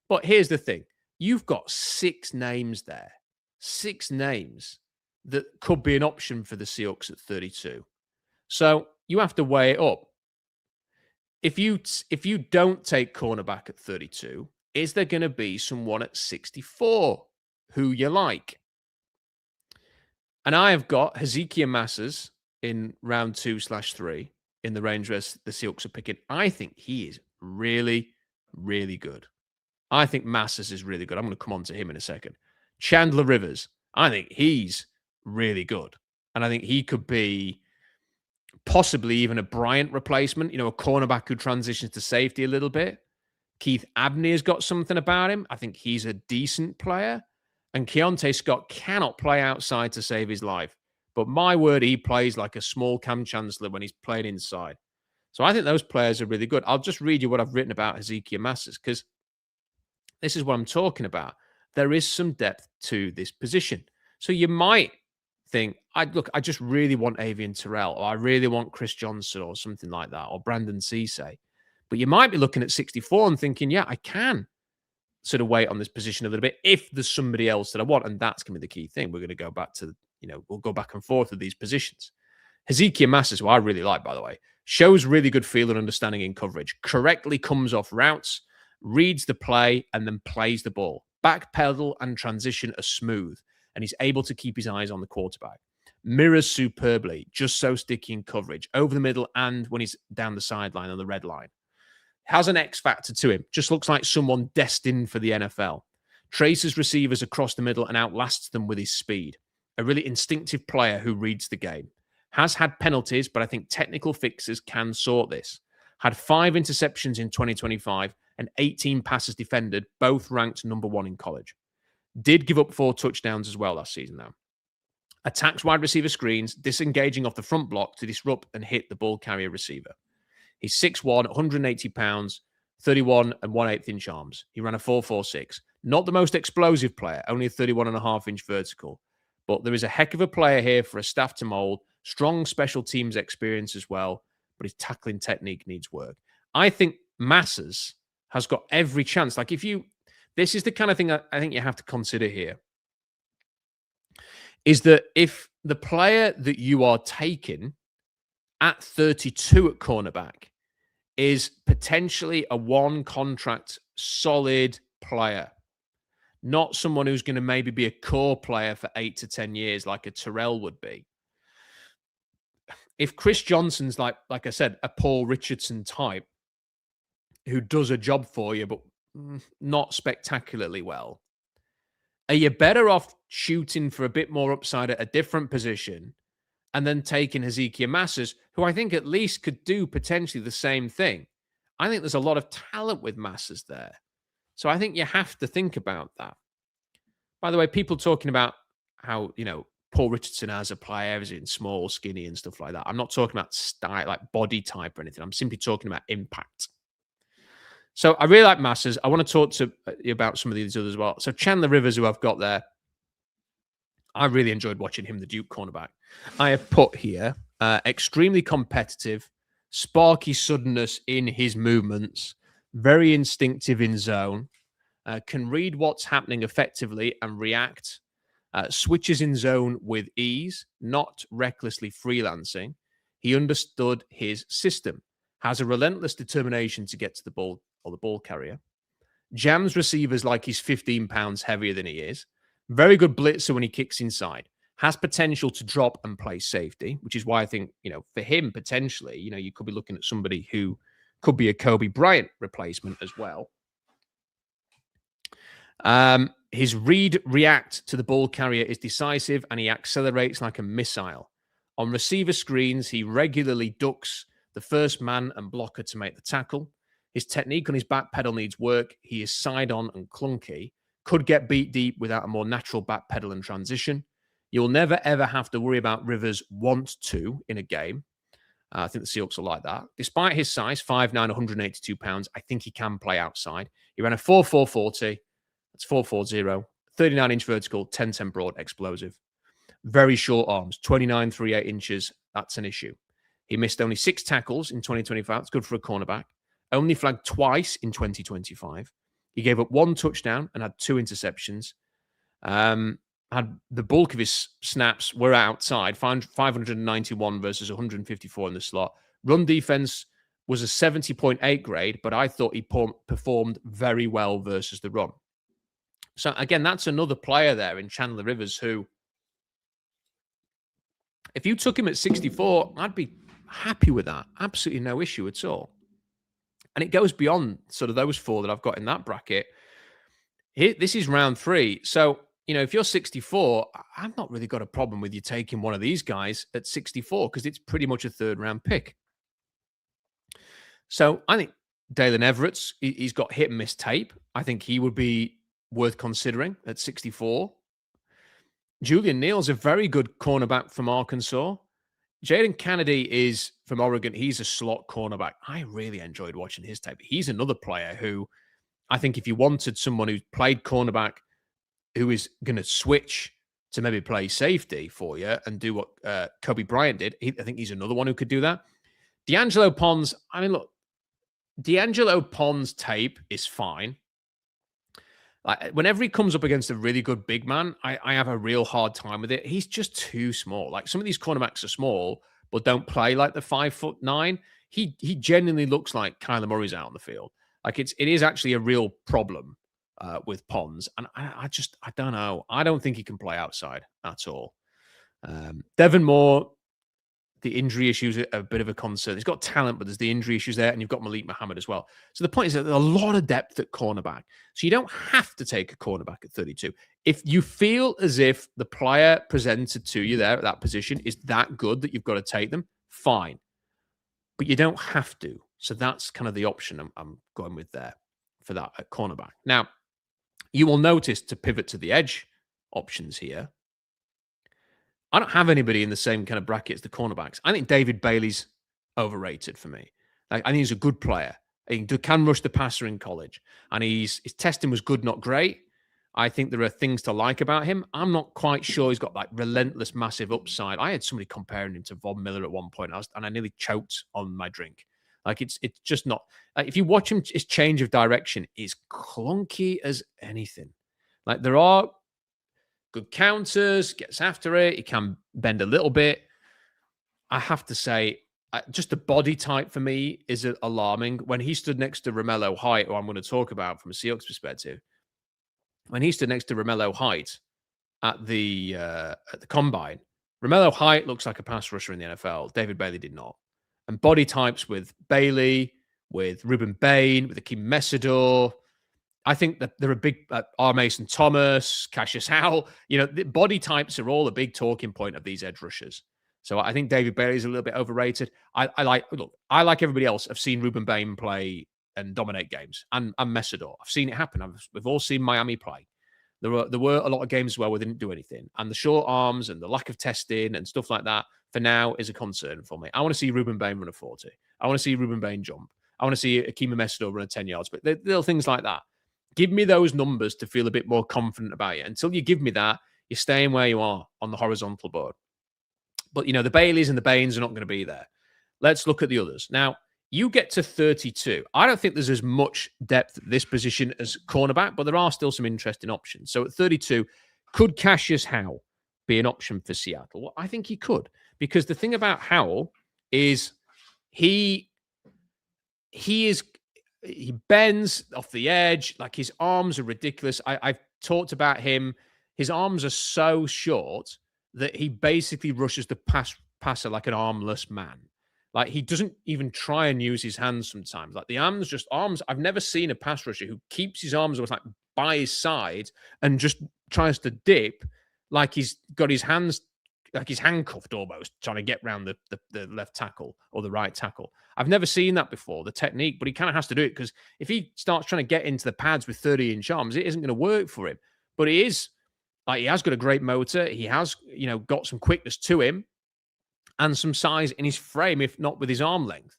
A: But here's the thing. You've got 6 names there. 6 names that could be an option for the Seahawks at 32. So you have to weigh it up. If you don't take cornerback at 32, is there going to be someone at 64 who you like? And I have got Hezekiah Massas in round 2/3 in the range where the Seahawks are picking. I think he is really, really good. I think Massas is really good. I'm going to come on to him in a second. Chandler Rivers, I think he's really good. And I think he could be possibly even a Bryant replacement, you know, a cornerback who transitions to safety a little bit. Keith Abney has got something about him. I think he's a decent player. And Keontae Scott cannot play outside to save his life. But my word, he plays like a small Cam Chancellor when he's playing inside. So I think those players are really good. I'll just read you what I've written about Hezekiah Massas, because this is what I'm talking about. There is some depth to this position. So you might think, I just really want Avian Terrell, or I really want Chris Johnson or something like that, or Brandon Cisse. But you might be looking at 64 and thinking, yeah, I can sort of wait on this position a little bit if there's somebody else that I want. And that's going to be the key thing. We're going to go back to, we'll go back and forth with these positions. Hezekiah Massas, who I really like, by the way, shows really good feel and understanding in coverage, correctly comes off routes, reads the play, and then plays the ball. Back pedal and transition are smooth, and he's able to keep his eyes on the quarterback. Mirrors superbly, just so sticky in coverage, over the middle and when he's down the sideline on the red line. Has an X factor to him, just looks like someone destined for the NFL. Traces receivers across the middle and outlasts them with his speed. A really instinctive player who reads the game. Has had penalties, but I think technical fixes can sort this. Had 5 interceptions in 2025 and 18 passes defended, both ranked number 1 in college. Did give up 4 touchdowns as well last season, though. Attacks wide receiver screens, disengaging off the front block to disrupt and hit the ball carrier receiver. He's 6'1", 180 pounds, 31 and 1/8 inch arms. He ran a 4.46. Not the most explosive player, only a 31.5 inch vertical. But there is a heck of a player here for a staff to mold. Strong special teams experience as well, but his tackling technique needs work. I think Masters has got every chance. Like this is the kind of thing I think you have to consider here, is that if the player that you are taking at 32 at cornerback is potentially a one contract solid player, not someone who's going to maybe be a core player for 8 to 10 years like a Terrell would be. If Chris Johnson's like I said, a Paul Richardson type who does a job for you, but not spectacularly well, are you better off shooting for a bit more upside at a different position and then taking Hezekiah Masters, who I think at least could do potentially the same thing? I think there's a lot of talent with Masters there. So I think you have to think about that. By the way, people talking about how, Paul Richardson as a player is in small, skinny and stuff like that. I'm not talking about style, like body type or anything. I'm simply talking about impact. So I really like Masters. I want to talk to you about some of these others as well. So Chandler Rivers, who I've got there, I really enjoyed watching him, the Duke cornerback. I have put here extremely competitive, sparky suddenness in his movements, very instinctive in zone, can read what's happening effectively and react, switches in zone with ease, not recklessly freelancing. He understood his system, has a relentless determination to get to the ball or the ball carrier, jams receivers like he's 15 pounds heavier than he is, very good blitzer when he kicks inside, has potential to drop and play safety, which is why I think, for him, potentially, you could be looking at somebody who could be a Kobe Bryant replacement as well. His react to the ball carrier is decisive and he accelerates like a missile. On receiver screens, he regularly ducks the first man and blocker to make the tackle. His technique on his back pedal needs work. He is side-on and clunky. Could get beat deep without a more natural back pedal and transition. You'll never, ever have to worry about Rivers want to in a game. I think the Seahawks are like that. Despite his size, 5'9", 182 pounds, I think he can play outside. He ran a 4.440. That's 4.40. 39-inch vertical, 10-10 broad, explosive. Very short arms, 29.38 inches. That's an issue. He missed only 6 tackles in 2025. It's good for a cornerback. Only flagged twice in 2025. He gave up 1 touchdown and had 2 interceptions. Had the bulk of his snaps were outside, 591 versus 154 in the slot. Run defense was a 70.8 grade, but I thought he performed very well versus the run. So again, that's another player there in Chandler Rivers who, if you took him at 64, I'd be happy with that. Absolutely no issue at all. And it goes beyond sort of those 4 that I've got in that bracket. Here, this is round 3. So, if you're 64, I've not really got a problem with you taking one of these guys at 64 because it's pretty much a 3rd round pick. So I think Dalen Everett's, he's got hit and miss tape. I think he would be worth considering at 64. Julian Neal's a very good cornerback from Arkansas. Jaden Kennedy is from Oregon. He's a slot cornerback. I really enjoyed watching his tape. He's another player who I think if you wanted someone who's played cornerback, who is going to switch to maybe play safety for you and do what Kobe Bryant did, I think he's another one who could do that. D'Angelo Pons, look, D'Angelo Pons' tape is fine. Like, whenever he comes up against a really good big man, I have a real hard time with it. He's just too small. Like, some of these cornerbacks are small, but don't play like the 5'9". He genuinely looks like Kyler Murray's out on the field. Like, it is actually a real problem with Pons. And I don't know. I don't think he can play outside at all. Devin Moore, the injury issues are a bit of a concern. He's got talent, but there's the injury issues there, and you've got Malik Muhammad as well. So the point is that there's a lot of depth at cornerback. So you don't have to take a cornerback at 32. If you feel as if the player presented to you there at that position is that good that you've got to take them, fine. But you don't have to. So that's kind of the option I'm going with there for that at cornerback. Now, you will notice to pivot to the edge options here, I don't have anybody in the same kind of bracket as the cornerbacks. I think David Bailey's overrated for me. Like, I think he's a good player. He can rush the passer in college. And his testing was good, not great. I think there are things to like about him. I'm not quite sure he's got like relentless, massive upside. I had somebody comparing him to Von Miller at one point, and I nearly choked on my drink. Like it's just not. Like if you watch him, his change of direction is clunky as anything. Like there are good counters, gets after it. He can bend a little bit. I have to say, just the body type for me is alarming. When he stood next to Romello Height, who I'm going to talk about from a Seahawks perspective, when he stood next to Romello Height at the combine, Romello Height looks like a pass rusher in the NFL. David Bailey did not. And body types with Bailey, with Ruben Bain, with Akim Messidor. I think that there are big R. Mason Thomas, Cassius Howell. The body types are all a big talking point of these edge rushers. So I think David Bailey is a little bit overrated. I like everybody else. I've seen Ruben Bain play and dominate games, and Messidor. I've seen it happen. We've all seen Miami play. There were a lot of games where we didn't do anything, and the short arms and the lack of testing and stuff like that for now is a concern for me. I want to see Ruben Bain run a 40. I want to see Ruben Bain jump. I want to see Akim Messidor run a 10 yards. But little things like that. Give me those numbers to feel a bit more confident about it. Until you give me that, you're staying where you are on the horizontal board. But, the Baileys and the Bains are not going to be there. Let's look at the others. Now, you get to 32. I don't think there's as much depth at this position as cornerback, but there are still some interesting options. So at 32, could Cassius Howell be an option for Seattle? Well, I think he could, because the thing about Howell is he bends off the edge. Like his arms are ridiculous. I've talked about him. His arms are so short that he basically rushes the passer like an armless man. Like he doesn't even try and use his hands sometimes. Like the arms. I've never seen a pass rusher who keeps his arms almost like by his side and just tries to dip like he's got his hands, like he's handcuffed almost, trying to get around the left tackle or the right tackle. I've never seen that before, the technique, but he kind of has to do it because if he starts trying to get into the pads with 30-inch arms, it isn't going to work for him. But he has got a great motor. He has, got some quickness to him and some size in his frame, if not with his arm length.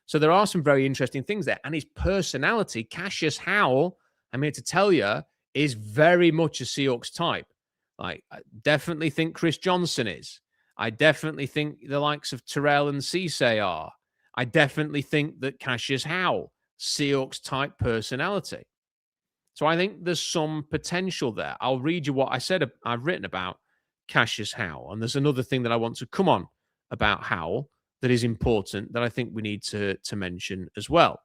A: So there are some very interesting things there. And his personality, Cassius Howell, I'm here to tell you, is very much a Seahawks type. Like, I definitely think Chris Johnson is. I definitely think the likes of Terrell and Cisse are. I definitely think that Cassius Howell, Seahawks type personality. So I think there's some potential there. I'll read you what I said. I've written about Cassius Howell. And there's another thing that I want to come on about Howell that is important that I think we need to mention as well.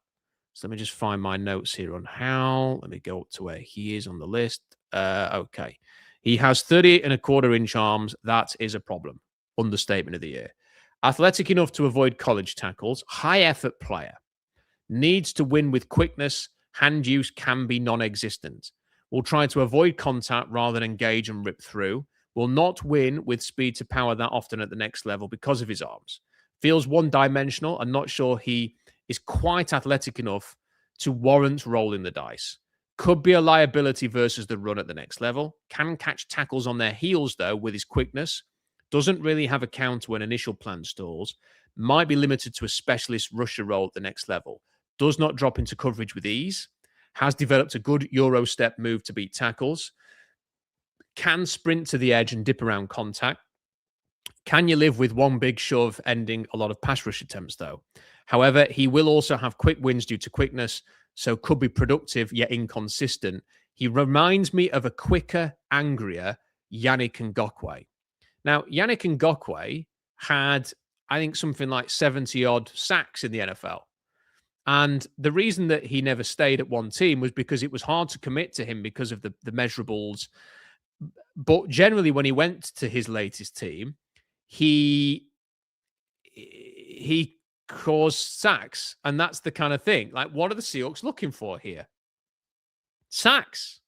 A: So let me just find my notes here on Howell. Let me go up to where he is on the list. Okay. He has 30.25-inch arms. That is a problem. Understatement of the year. Athletic enough to avoid college tackles. High effort player. Needs to win with quickness. Hand use can be non-existent. Will try to avoid contact rather than engage and rip through. Will not win with speed to power that often at the next level because of his arms. Feels one-dimensional and not sure he is quite athletic enough to warrant rolling the dice. Could be a liability versus the run at the next level. Can catch tackles on their heels, though, with his quickness. Doesn't really have a counter when initial plan stalls. Might be limited to a specialist rusher role at the next level. Does not drop into coverage with ease. Has developed a good Euro step move to beat tackles. Can sprint to the edge and dip around contact. Can you live with one big shove ending a lot of pass rush attempts, though? However, he will also have quick wins due to quickness, so could be productive yet inconsistent. He reminds me of a quicker, angrier Yannick Ngakoue. Now, Yannick Ngakoue had, I think, something like 70-odd sacks in the NFL. And the reason that he never stayed at one team was because it was hard to commit to him because of the measurables. But generally, when he went to his latest team, he caused sacks. And that's the kind of thing. Like, what are the Seahawks looking for here? Sacks.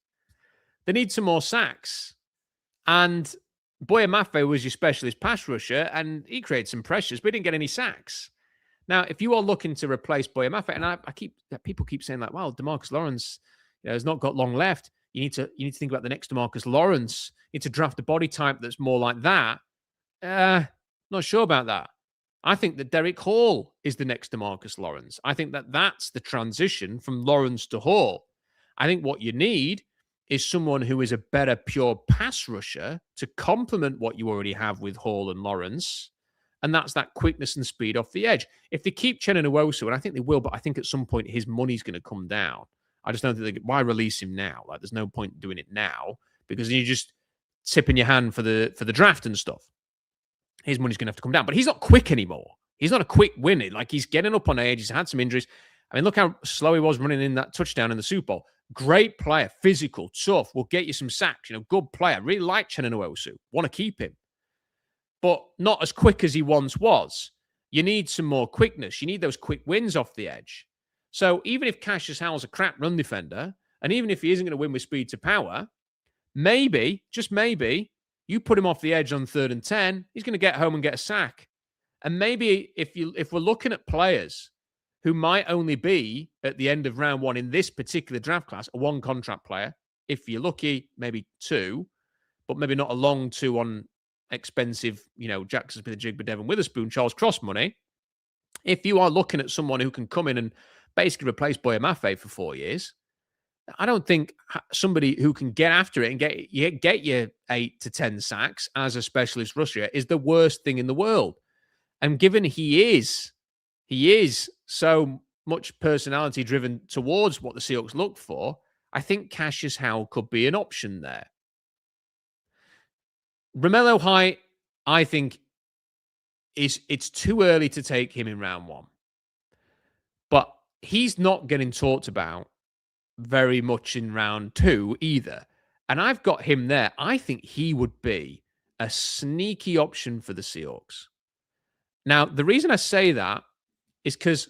A: They need some more sacks. And Boye Mafe was your specialist pass rusher, and he created some pressures, but he didn't get any sacks. Now, if you are looking to replace Boye Mafe, and people keep saying like, "Well, DeMarcus Lawrence, has not got long left." You need to think about the next DeMarcus Lawrence. You need to draft a body type that's more like that. Not sure about that. I think that Derek Hall is the next DeMarcus Lawrence. I think that that's the transition from Lawrence to Hall. I think what you need is someone who is a better pure pass rusher to complement what you already have with Hall and Lawrence. And that's that quickness and speed off the edge. If they keep Chenna Nwosu, and I think they will, but I think at some point his money's going to come down. I just don't think why release him now? Like, there's no point doing it now because you're just tipping your hand for the draft and stuff. His money's going to have to come down, but he's not quick anymore. He's not a quick winner. Like, he's getting up on age. He's had some injuries. I mean, look how slow he was running in that touchdown in the Super Bowl. Great player, physical, tough. Will get you some sacks. Good player. Really like Chenna Nwosu. Want to keep him, but not as quick as he once was. You need some more quickness. You need those quick wins off the edge. So even if Cassius Howell's a crap run defender, and even if he isn't going to win with speed to power, maybe, just maybe, you put him off the edge on 3rd and 10, he's going to get home and get a sack. And maybe if we're looking at players who might only be at the end of round 1 in this particular draft class, a 1 contract player, if you're lucky, maybe 2, but maybe not a long 2 on expensive, Jackson Smith-Jigba, Devin Witherspoon, Charles Cross money. If you are looking at someone who can come in and basically replace Boye Mafe for 4 years, I don't think somebody who can get after it and get you 8 to 10 sacks as a specialist rusher is the worst thing in the world. And given he is so much personality driven towards what the Seahawks look for, I think Cassius Howell could be an option there. Romello Height, I think it's too early to take him in round 1. But he's not getting talked about very much in round 2 either. And I've got him there. I think he would be a sneaky option for the Seahawks. Now, the reason I say that is because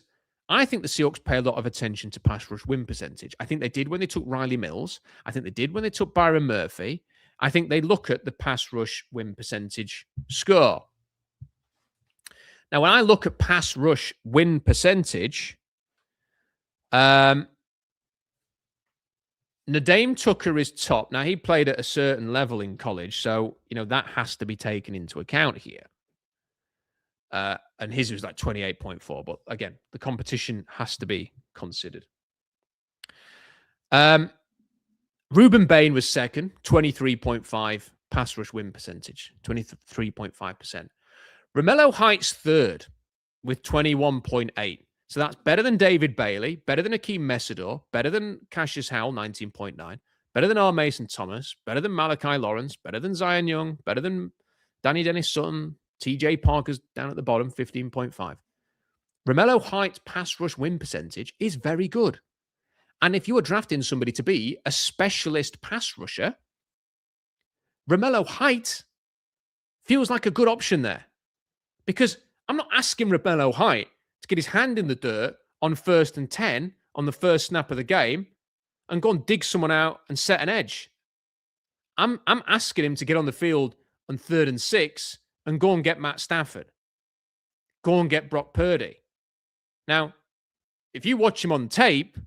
A: I think the Seahawks pay a lot of attention to pass rush win percentage. I think they did when they took Riley Mills. I think they did when they took Byron Murphy. I think they look at the pass rush win percentage score. Now, when I look at pass rush win percentage, Nadeem Tucker is top. Now, he played at a certain level in college, so, that has to be taken into account here. And his was like 28.4, but again, the competition has to be considered. Ruben Bain was second, 23.5 pass rush win percentage, 23.5%. Romello Height's third with 21.8. So that's better than David Bailey, better than Akim Messidor, better than Cassius Howell, 19.9, better than R. Mason Thomas, better than Malachi Lawrence, better than Zion Young, better than Danny Dennis Sutton, TJ Parker's down at the bottom, 15.5. Romello Height's pass rush win percentage is very good. And if you are drafting somebody to be a specialist pass rusher, Romello Height feels like a good option there. Because I'm not asking Romello Height to get his hand in the dirt on 1st and 10 on the first snap of the game and go and dig someone out and set an edge. I'm asking him to get on the field on 3rd and 6 and go and get Matt Stafford. Go and get Brock Purdy. Now, if you watch him on tape,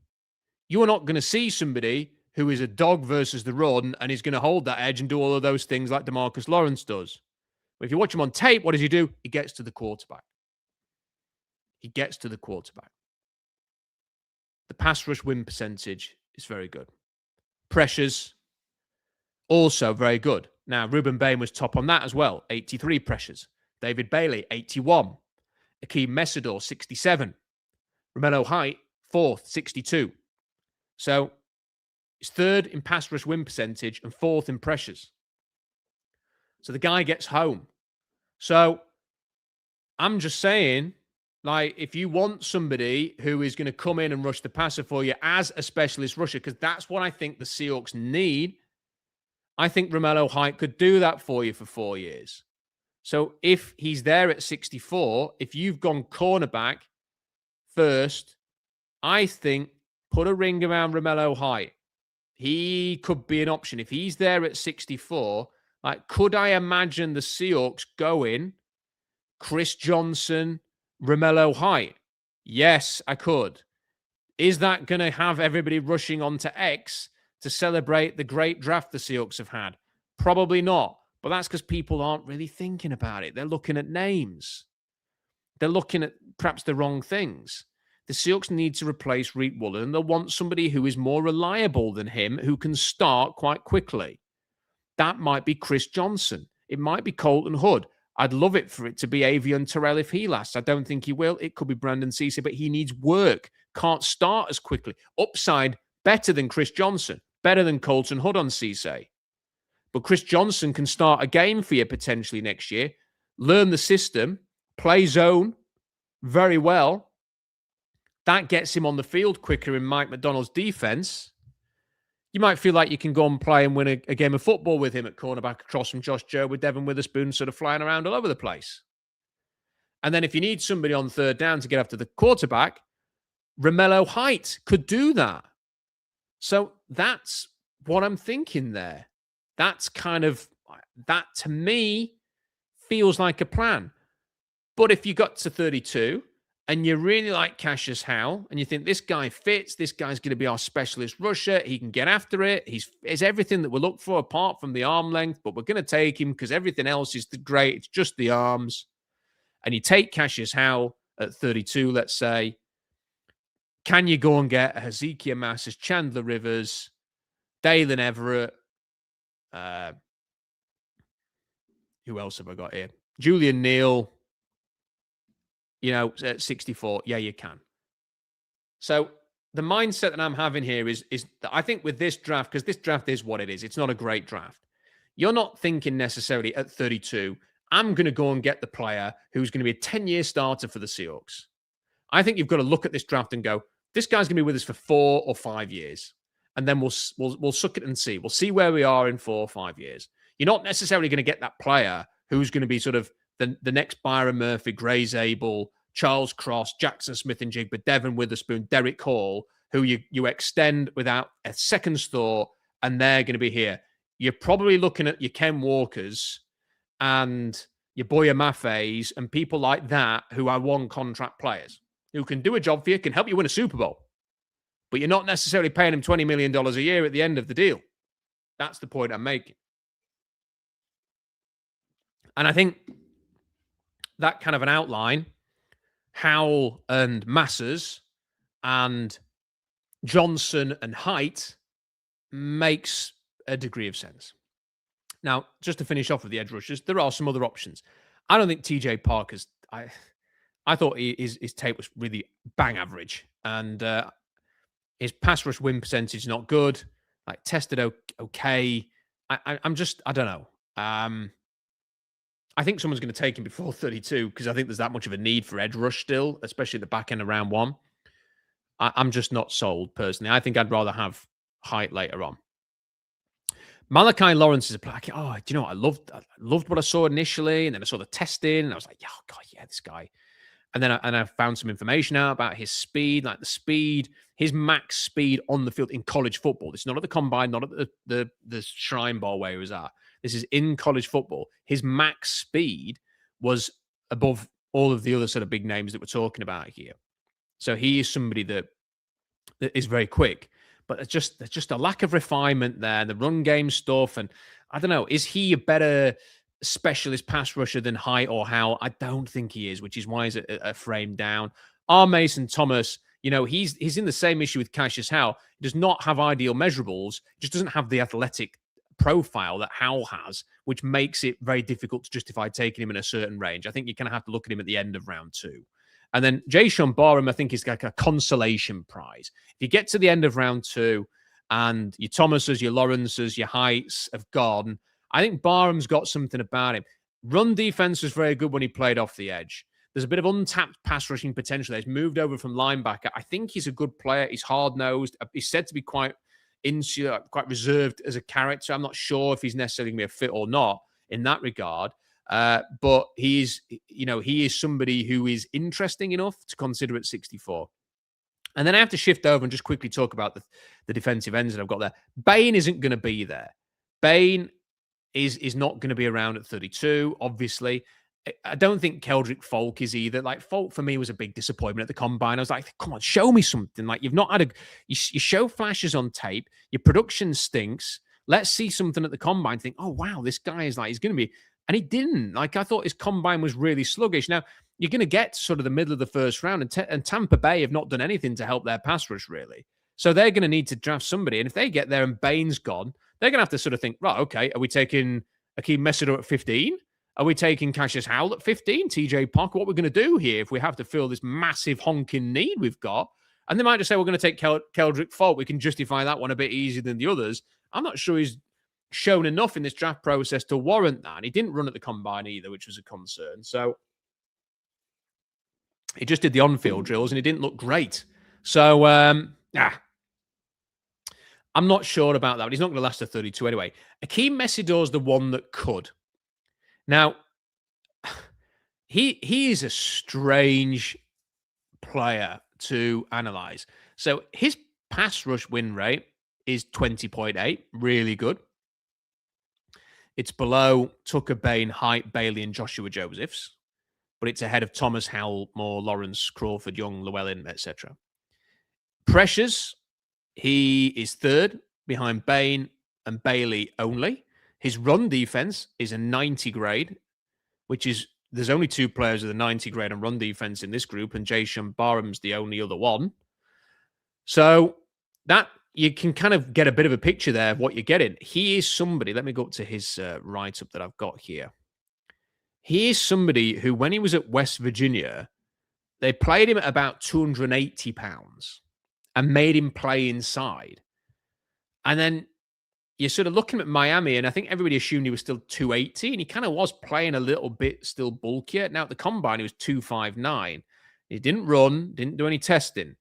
A: you are not going to see somebody who is a dog versus the run and is going to hold that edge and do all of those things like DeMarcus Lawrence does. But if you watch him on tape, what does he do? He gets to the quarterback. He gets to the quarterback. The pass rush win percentage is very good. Pressures, also very good. Now, Ruben Bain was top on that as well, 83 pressures. David Bailey, 81. Akim Messidor, 67. Romello Height, 4th, 62. So, he's 3rd in pass rush win percentage and 4th in pressures. So, the guy gets home. So, I'm just saying, like, if you want somebody who is going to come in and rush the passer for you as a specialist rusher, because that's what I think the Seahawks need, I think Romello Height could do that for you for 4 years. So if he's there at 64, if you've gone cornerback first, I think put a ring around Romello Height. He could be an option. If he's there at 64, like, could I imagine the Seahawks going Chris Johnson, Romello Height? Yes, I could. Is that going to have everybody rushing onto X to celebrate the great draft the Seahawks have had? Probably not. But that's because people aren't really thinking about it. They're looking at names. they're looking at perhaps the wrong things. The Seahawks need to replace Reed Woolen, and they'll want somebody who is more reliable than him, who can start quite quickly. That might be Chris Johnson. It might be Colton Hood. I'd love it for it to be Avion Terrell if he lasts. I don't think he will. It could be Brandon Cisse, but he needs work. Can't start as quickly. Upside, better than Chris Johnson. Better than Colton Hood on Cisse. But Chris Johnson can start a game for you potentially next year. Learn the system. Play zone very well. That gets him on the field quicker in Mike McDonald's defense. You might feel like you can go and play and win a game of football with him at cornerback across from Josh Joe with Devin Witherspoon sort of flying around all over the place. And then if you need somebody on third down to get after the quarterback, Romello Height could do that. So that's what I'm thinking there. That's that to me feels like a plan. But if you got to 32 and you really like Cassius Howell and you think this guy fits, this guy's going to be our specialist rusher, he can get after it, he's everything that we look for apart from the arm length, but we're going to take him because everything else is great, it's just the arms. And you take Cassius Howell at 32, let's say, can you go and get Hezekiah Masters, Chandler Rivers, Dalen Everett, who else have I got here? Julian Neal, at 64. Yeah, you can. So the mindset that I'm having here is that I think with this draft, because this draft is what it is, it's not a great draft. You're not thinking necessarily at 32, I'm going to go and get the player who's going to be a 10-year starter for the Seahawks. I think you've got to look at this draft and go, this guy's going to be with us for 4 or 5 years. And then we'll suck it and see. We'll see where we are in 4 or 5 years. You're not necessarily going to get that player who's going to be sort of the next Byron Murphy, Gray Zabel, Charles Cross, Jackson Smith-Njigba, Devin Witherspoon, Derek Hall, who you extend without a second's thought, and they're going to be here. You're probably looking at your Ken Walkers and your Boya Maffeys and people like that who are one-contract players who can do a job for you, can help you win a Super Bowl. But you're not necessarily paying him $20 million a year at the end of the deal. That's the point I'm making. And I think that kind of an outline, Howell and Masters and Johnson and Height, makes a degree of sense. Now, just to finish off with the edge rushers, there are some other options. I don't think TJ Parker's... I thought his tape was really bang average. And his pass rush win percentage is not good. Like, tested okay. I don't know. I think someone's going to take him before 32 because I think there's that much of a need for edge rush still, especially at the back end of round 1. I'm just not sold, personally. I think I'd rather have Height later on. Malachi Lawrence is a player. Oh, do you know what? I loved what I saw initially, and then I saw the testing, and I was like, oh, God, yeah, this guy. And then I found some information out about his speed, like his max speed on the field in college football. This is not at the combine, not at the Shrine Bowl where he was at. This is in college football. His max speed was above all of the other sort of big names that we're talking about here. So he is somebody that is very quick. But there's just a lack of refinement there, the run game stuff. And I don't know, is he a better specialist pass rusher than Height or Howell? I don't think he is, which is why he's a frame down. R. Mason Thomas, he's in the same issue with Cassius Howell. He does not have ideal measurables. He just doesn't have the athletic profile that Howell has, which makes it very difficult to justify taking him in a certain range. I think you're going to have to look at him at the end of round 2. And then Jayshawn Barham, I think, is like a consolation prize. If you get to the end of round 2 and your Thomases, your Lawrences, your Heights have gone, I think Barham's got something about him. Run defense was very good when he played off the edge. There's a bit of untapped pass rushing potential there. He's moved over from linebacker. I think he's a good player. He's hard-nosed. He's said to be quite insular, quite reserved as a character. I'm not sure if he's necessarily going to be a fit or not in that regard. But he is somebody who is interesting enough to consider at 64. And then I have to shift over and just quickly talk about the defensive ends that I've got there. Bain isn't going to be there. Bain is not going to be around at 32, obviously. I don't think Keldrick Folk is either. Like, Folk for me was a big disappointment at the combine. I was like, come on, show me something. Like, you've not had you show flashes on tape. Your production stinks. Let's see something at the combine. Think, oh, wow, this guy is like, he's going to be And he didn't. Like, I thought his combine was really sluggish. Now, you're going to get to sort of the middle of the first round, and Tampa Bay have not done anything to help their pass rush, really. So they're going to need to draft somebody. And if they get there and Bain's gone, they're going to have to sort of think, right, okay, are we taking Akim Messidor at 15? Are we taking Cassius Howell at 15? TJ Parker? What we're going to do here if we have to fill this massive honking need we've got? And they might just say, we're going to take Keldrick Fault. We can justify that one a bit easier than the others. I'm not sure he's shown enough in this draft process to warrant that. And he didn't run at the combine either, which was a concern. So he just did the on-field drills and he didn't look great. So, I'm not sure about that, but he's not going to last to 32 anyway. Akim Messidor's the one that could. Now, he is a strange player to analyze. So his pass rush win rate is 20.8, really good. It's below Tucker, Bain, Height, Bailey, and Joshua Josephs, but it's ahead of Thomas, Howell, Moore, Lawrence, Crawford, Young, Llewellyn, etc. Pressures, he is third behind Bain and Bailey only. His run defense is a 90 grade, which is, there's only two players with a 90 grade on run defense in this group, and Jayshon Barham's the only other one. So that, you can kind of get a bit of a picture there of what you're getting. He is somebody, let me go up to his write-up that I've got here. He is somebody who, when he was at West Virginia, they played him at about 280 pounds and made him play inside. And then you're sort of looking at Miami, and I think everybody assumed he was still 280, and he kind of was playing a little bit still bulkier. Now, at the combine, he was 259. He didn't run, didn't do any testing.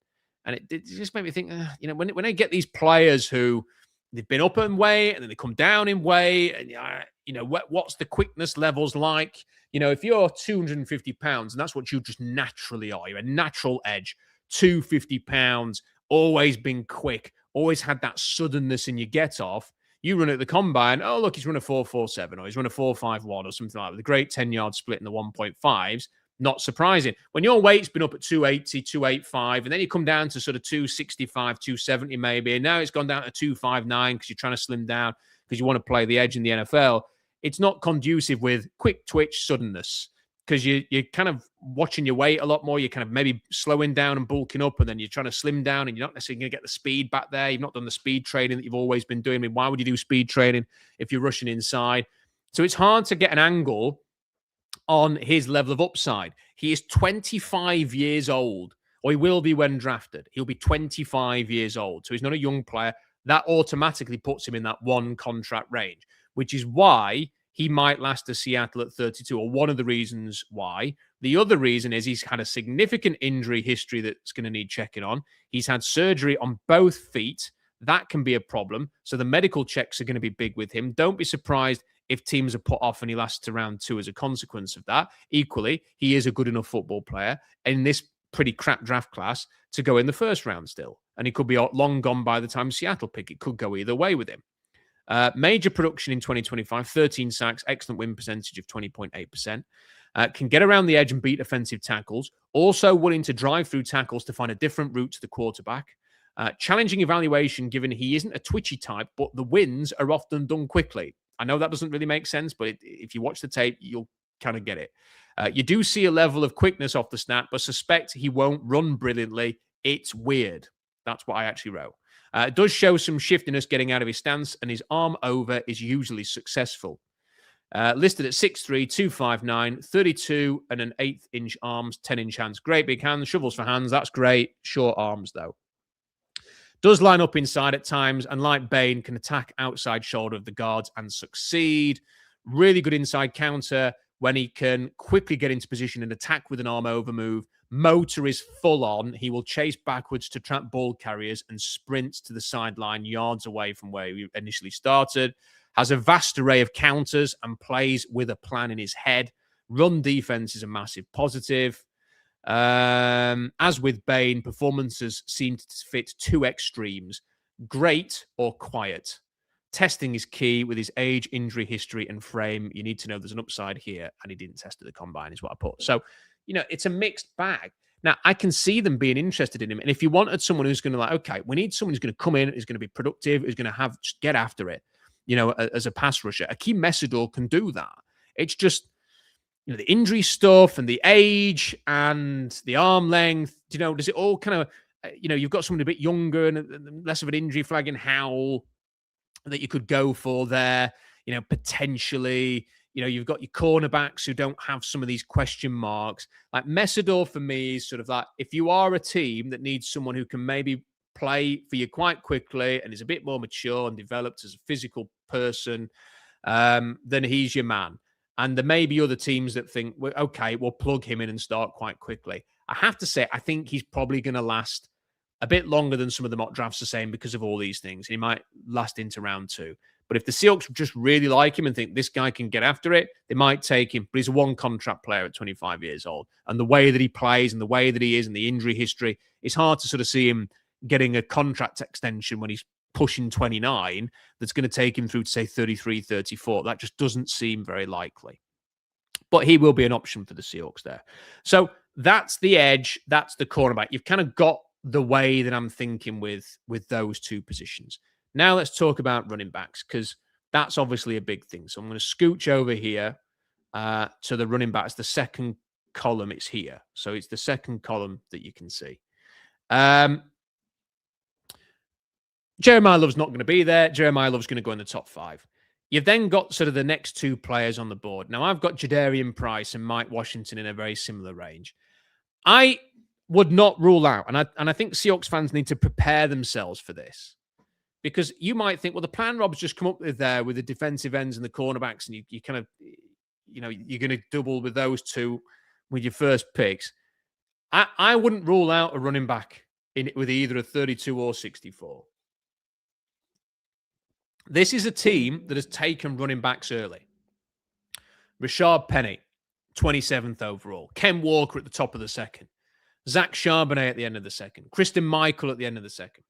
A: And it just made me think, when I get these players who they've been up in weight and then they come down in weight, and what's the quickness levels like? If you're 250 pounds and that's what you just naturally are, you're a natural edge, 250 pounds, always been quick, always had that suddenness in your get off. You run at the combine, oh, look, he's run a 4.47 or he's run a 4.51 or something like that with a great 10-yard split in the 1.5s. Not surprising. When your weight's been up at 280, 285, and then you come down to sort of 265, 270 maybe, and now it's gone down to 259 because you're trying to slim down because you want to play the edge in the NFL, it's not conducive with quick twitch suddenness because you're kind of watching your weight a lot more. You're kind of maybe slowing down and bulking up, and then you're trying to slim down, and you're not necessarily going to get the speed back there. You've not done the speed training that you've always been doing. I mean, why would you do speed training if you're rushing inside? So it's hard to get an angle on his level of upside. He is 25 years old, or he will be when drafted. He'll be 25 years old. So he's not a young player. That automatically puts him in that one contract range, which is why he might last to Seattle at 32, or one of the reasons why. The other reason is he's had a significant injury history that's going to need checking on. He's had surgery on both feet. That can be a problem. So the medical checks are going to be big with him. Don't be surprised if teams are put off and he lasts to round 2 as a consequence of that. Equally, he is a good enough football player in this pretty crap draft class to go in the first round still. And he could be long gone by the time Seattle pick. It could go either way with him. Major production in 2025, 13 sacks, excellent win percentage of 20.8%. Can get around the edge and beat offensive tackles. Also willing to drive through tackles to find a different route to the quarterback. Challenging evaluation given he isn't a twitchy type, but the wins are often done quickly. I know that doesn't really make sense, but if you watch the tape, you'll kind of get it. You do see a level of quickness off the snap, but suspect he won't run brilliantly. It's weird. That's what I actually wrote. It does show some shiftiness getting out of his stance, and his arm over is usually successful. Listed at 6'3", 259, 32 and an 1/8 inch arms, 10-inch hands. Great big hands, shovels for hands. That's great. Short arms, though. Does line up inside at times, and like Bain, can attack outside shoulder of the guards and succeed. Really good inside counter when he can quickly get into position and attack with an arm over move. Motor is full on. He will chase backwards to trap ball carriers and sprints to the sideline yards away from where he initially started. Has a vast array of counters and plays with a plan in his head. Run defense is a massive positive. As with Bain, performances seem to fit two extremes: great or quiet. Testing is key with his age, injury history, and frame. You need to know there's an upside here, and he didn't test at the combine, is what I put. So, it's a mixed bag. Now, I can see them being interested in him. And if you wanted someone who's going to okay, we need someone who's going to come in, who's going to be productive, who's going to just get after it, as a pass rusher. Akim Messidor can do that. It's just, the injury stuff and the age and the arm length. Does it all kind of, you've got someone a bit younger and less of an injury flag in Howell that you could go for there, potentially. You've got your cornerbacks who don't have some of these question marks. Like Messidor for me is sort of like, if you are a team that needs someone who can maybe play for you quite quickly and is a bit more mature and developed as a physical person, then he's your man. And there may be other teams that think, well, okay, we'll plug him in and start quite quickly. I have to say, I think he's probably going to last a bit longer than some of the mock drafts are saying because of all these things. He might last into round 2. But if the Seahawks just really like him and think this guy can get after it, they might take him. But he's a one-contract player at 25 years old. And the way that he plays and the way that he is and the injury history, it's hard to sort of see him getting a contract extension when he's pushing 29 that's going to take him through to, say, 33, 34. That just doesn't seem very likely. But he will be an option for the Seahawks there. So that's the edge. That's the cornerback. You've kind of got the way that I'm thinking with those two positions. Now let's talk about running backs, because that's obviously a big thing. So I'm going to scooch over here to the running backs. The second column, it's here. So it's the second column that you can see. Jeremiah Love's not going to be there. Jeremiah Love's going to go in the top 5. You've then got sort of the next 2 players on the board. Now, I've got Jadarian Price and Mike Washington in a very similar range. I would not rule out, and I think Seahawks fans need to prepare themselves for this, because you might think, well, the plan Rob's just come up with there with the defensive ends and the cornerbacks, and you kind of, you're going to double with those 2 with your first picks. I wouldn't rule out a running back with either a 32 or 64. This is a team that has taken running backs early. Rashard Penny, 27th overall. Ken Walker at the top of the second. Zach Charbonnet at the end of the second. Kristen Michael at the end of the second.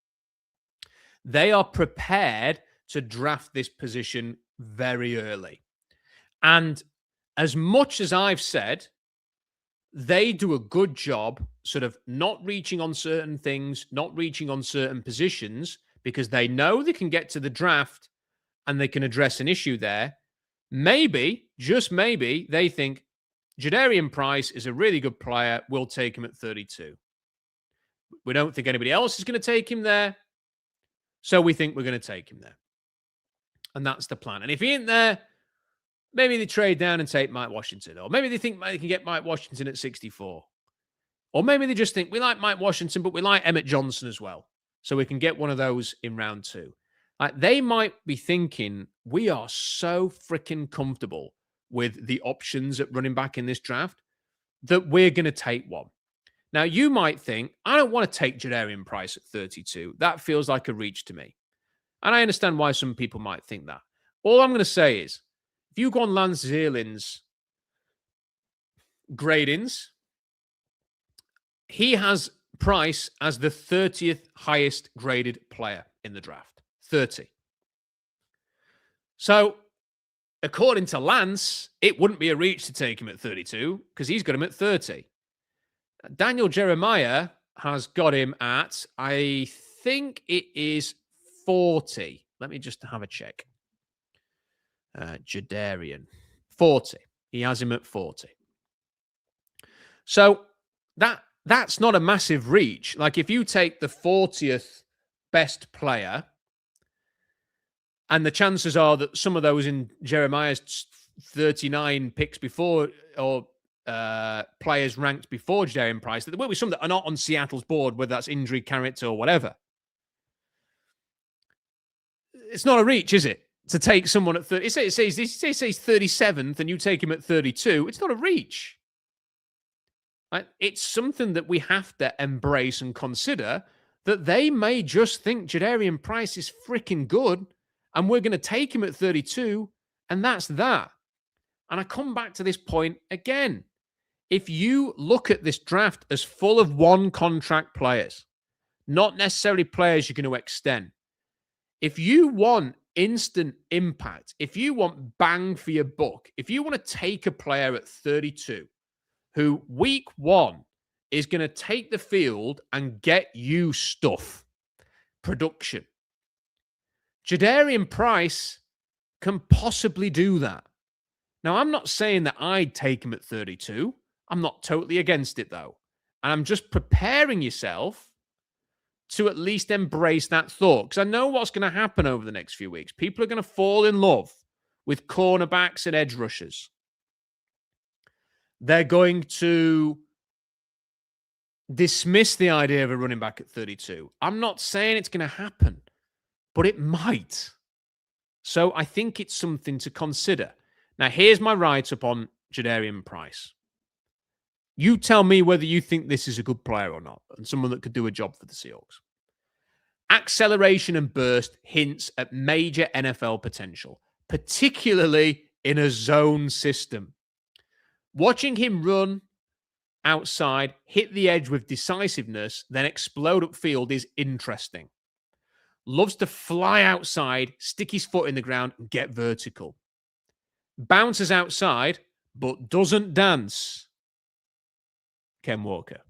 A: They are prepared to draft this position very early. And as much as I've said, they do a good job sort of not reaching on certain things, not reaching on certain positions, because they know they can get to the draft and they can address an issue there. Maybe, just maybe, they think Jadarian Price is a really good player. We'll take him at 32. We don't think anybody else is going to take him there. So we think we're going to take him there. And that's the plan. And if he ain't there, maybe they trade down and take Mike Washington. Or maybe they think they can get Mike Washington at 64. Or maybe they just think we like Mike Washington, but we like Emmett Johnson as well. So we can get one of those in round 2. Like, they might be thinking, we are so freaking comfortable with the options at running back in this draft that we're going to take one. Now, you might think, I don't want to take Jadarian Price at 32. That feels like a reach to me. And I understand why some people might think that. All I'm going to say is, if you go on Lance Zierlein's gradings, he has Price as the 30th highest graded player in the draft. 30. So, according to Lance, it wouldn't be a reach to take him at 32 because he's got him at 30. Daniel Jeremiah has got him at, I think it is 40. Let me just have a check. Jadarian. 40. He has him at 40. So that's not a massive reach. Like, if you take the 40th best player, and the chances are that some of those in Jeremiah's 39 picks before, or players ranked before Jadarian Price, that there will be some that are not on Seattle's board, whether that's injury, character, or whatever. It's not a reach, is it? To take someone at 30. It says he's 37th and you take him at 32. It's not a reach. Right? It's something that we have to embrace and consider, that they may just think Jadarian Price is freaking good and we're going to take him at 32, and that's that. And I come back to this point again. If you look at this draft as full of one-contract players, not necessarily players you're going to extend, if you want instant impact, if you want bang for your buck, if you want to take a player at 32 who week 1 is going to take the field and get you stuff, production, Jadarian Price can possibly do that. Now, I'm not saying that I'd take him at 32. I'm not totally against it, though. And I'm just preparing yourself to at least embrace that thought. Because I know what's going to happen over the next few weeks. People are going to fall in love with cornerbacks and edge rushers. They're going to dismiss the idea of a running back at 32. I'm not saying it's going to happen, but it might. So I think it's something to consider. Now, here's my write-up on Jadarian Price. You tell me whether you think this is a good player or not, and someone that could do a job for the Seahawks. Acceleration and burst hints at major NFL potential, particularly in a zone system. Watching him run outside, hit the edge with decisiveness, then explode upfield is interesting. Loves to fly outside, stick his foot in the ground, and get vertical. Bounces outside, but doesn't dance. Ken Walker.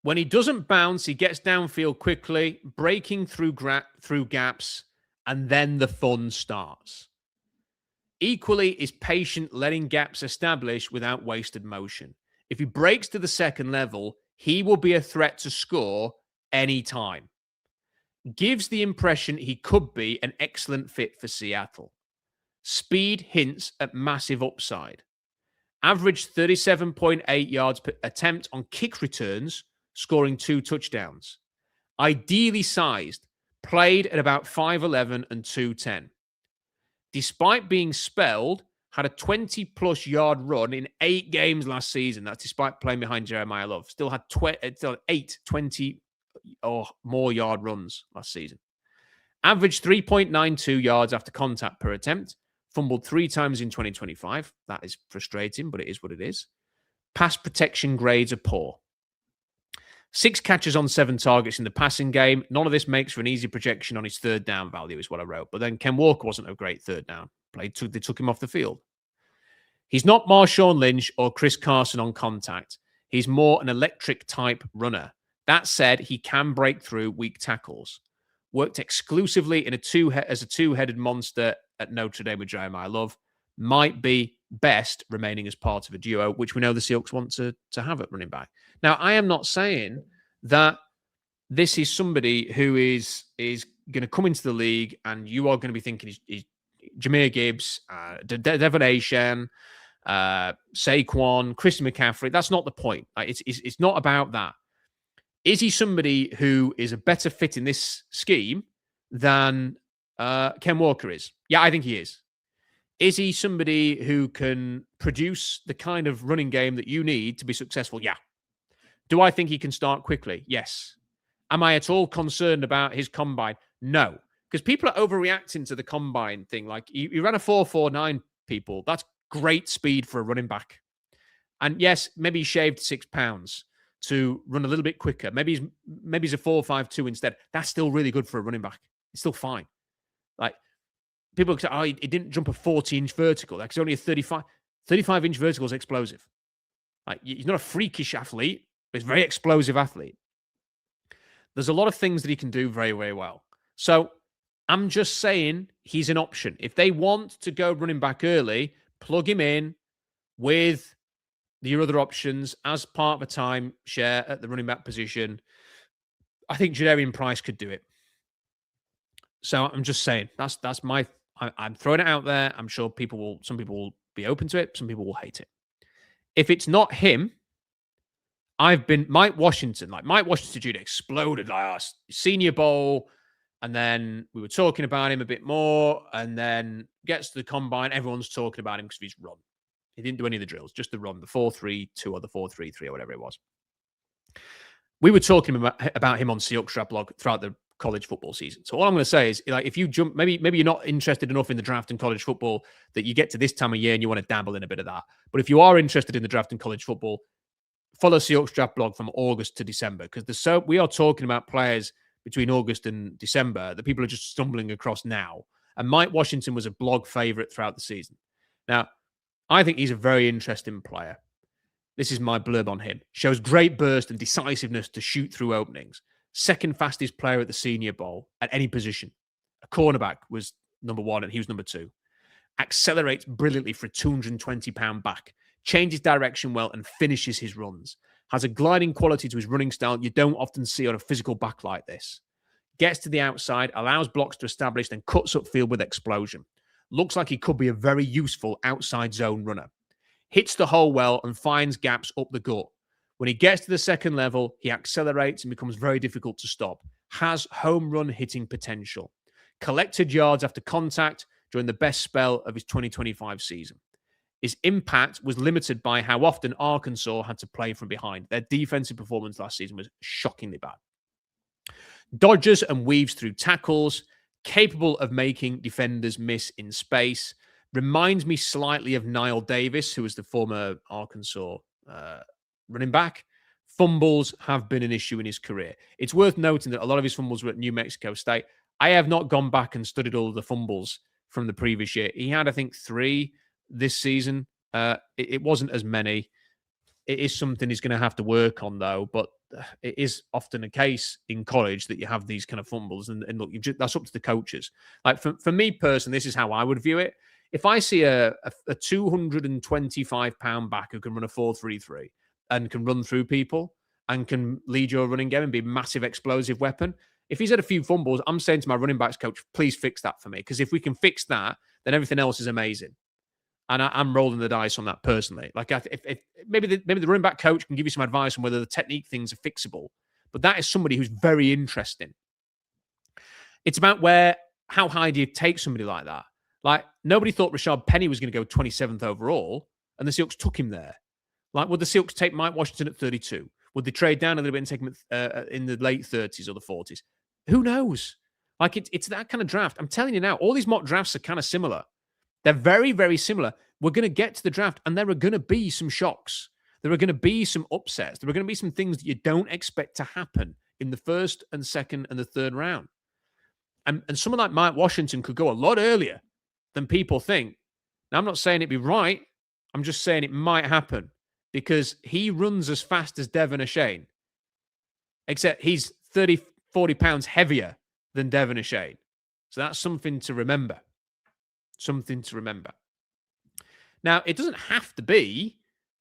A: When he doesn't bounce, he gets downfield quickly, breaking through gaps, and then the fun starts. Equally is patient, letting gaps establish without wasted motion. If he breaks to the second level, he will be a threat to score anytime. Gives the impression he could be an excellent fit for Seattle. Speed hints at massive upside. Averaged 37.8 yards per attempt on kick returns, scoring 2 touchdowns. Ideally sized, played at about 5'11 and 210. Despite being spelled, had a 20-plus yard run in 8 games last season. That's despite playing behind Jeremiah Love. Still had 8 20 or more yard runs last season. Averaged 3.92 yards after contact per attempt. Fumbled 3 times in 2025. That is frustrating, but it is what it is. Pass protection grades are poor. 6 catches on 7 targets in the passing game. None of this makes for an easy projection on his third down value, is what I wrote. But then Ken Walker wasn't a great third down play. They took him off the field. He's not Marshawn Lynch or Chris Carson on contact. He's more an electric type runner. That said, he can break through weak tackles. Worked exclusively in as a two-headed monster at Notre Dame with Jeremiah Love. Might be best remaining as part of a duo, which we know the Seahawks want to have at running back. Now, I am not saying that this is somebody who is going to come into the league and you are going to be thinking he's Jahmyr Gibbs, Devon Achane, Saquon, Christian McCaffrey. That's not the point. It's not about that. Is he somebody who is a better fit in this scheme than Ken Walker is? Yeah, I think he is. Is he somebody who can produce the kind of running game that you need to be successful? Yeah. Do I think he can start quickly? Yes. Am I at all concerned about his combine? No. Because people are overreacting to the combine thing. Like, he ran a 4.49, people. That's great speed for a running back. And yes, maybe he shaved 6 pounds to run a little bit quicker. Maybe he's a 4.52 instead. That's still really good for a running back. It's still fine. Like, people say, oh, he didn't jump a 40-inch vertical. Like, it's only a 35-inch vertical is explosive. Like, he's not a freakish athlete, but he's a very explosive athlete. There's a lot of things that he can do very, very well. So I'm just saying he's an option. If they want to go running back early, plug him in with your other options as part of a time share at the running back position. I think Jadarian Price could do it. So I'm just saying that's I'm throwing it out there. I'm sure some people will be open to it. Some people will hate it. If it's not him, I've been Mike Washington Jr. exploded last Senior Bowl. And then we were talking about him a bit more, and then gets to the combine. Everyone's talking about him because of his run. He didn't do any of the drills, just the run, the 4.32 or the 4.33 or whatever it was. We were talking about him on Seahawks Draft Blog throughout the college football season. So all I'm going to say is, like, if you jump, maybe you're not interested enough in the draft and college football that you get to this time of year and you want to dabble in a bit of that. But if you are interested in the draft and college football, follow Seahawks Draft Blog from August to December, because we are talking about players between August and December that people are just stumbling across now. And Mike Washington was a blog favorite throughout the season. Now, I think he's a very interesting player. This is my blurb on him. Shows great burst and decisiveness to shoot through openings. Second fastest player at the Senior Bowl at any position. A cornerback was number 1 and he was number 2. accelerates brilliantly for a 220-pound back, changes direction well, and finishes his runs. Has a gliding quality to his running style you don't often see on a physical back like this. Gets to the outside, allows blocks to establish, then cuts upfield with explosion. Looks like he could be a very useful outside zone runner. Hits the hole well and finds gaps up the gut. When he gets to the second level, he accelerates and becomes very difficult to stop. Has home run hitting potential. Collected yards after contact during the best spell of his 2025 season. His impact was limited by how often Arkansas had to play from behind. Their defensive performance last season was shockingly bad. Dodges and weaves through tackles, capable of making defenders miss in space. Reminds me slightly of Niall Davis, who was the former Arkansas running back. Fumbles have been an issue in his career. It's worth noting that a lot of his fumbles were at New Mexico State. I have not gone back and studied all of the fumbles from the previous year. He had, I think, 3 this season. It wasn't as many. It is something he's going to have to work on, though. But it is often a case in college that you have these kind of fumbles. And look, that's up to the coaches. Like for me personally, this is how I would view it. If I see a 225-pound back who can run a 4.33 and can run through people and can lead your running game and be a massive explosive weapon, if he's had a few fumbles, I'm saying to my running backs coach, please fix that for me. Because if we can fix that, then everything else is amazing. And I'm rolling the dice on that personally. Like, if maybe the running back coach can give you some advice on whether the technique things are fixable. But that is somebody who's very interesting. It's about how high do you take somebody like that? Like, nobody thought Rashad Penny was going to go 27th overall, and the Seahawks took him there. Like, would the Seahawks take Mike Washington at 32? Would they trade down a little bit and take him in the late 30s or the 40s? Who knows? Like, it's that kind of draft. I'm telling you now, all these mock drafts are kind of similar. They're very, very similar. We're going to get to the draft, and there are going to be some shocks. There are going to be some upsets. There are going to be some things that you don't expect to happen in the first and second and the third round. And someone like Mike Washington could go a lot earlier than people think. Now, I'm not saying it'd be right. I'm just saying it might happen because he runs as fast as Devon Achane, except he's 30, 40 pounds heavier than Devon Achane. So that's something to remember. Something to remember. Now, it doesn't have to be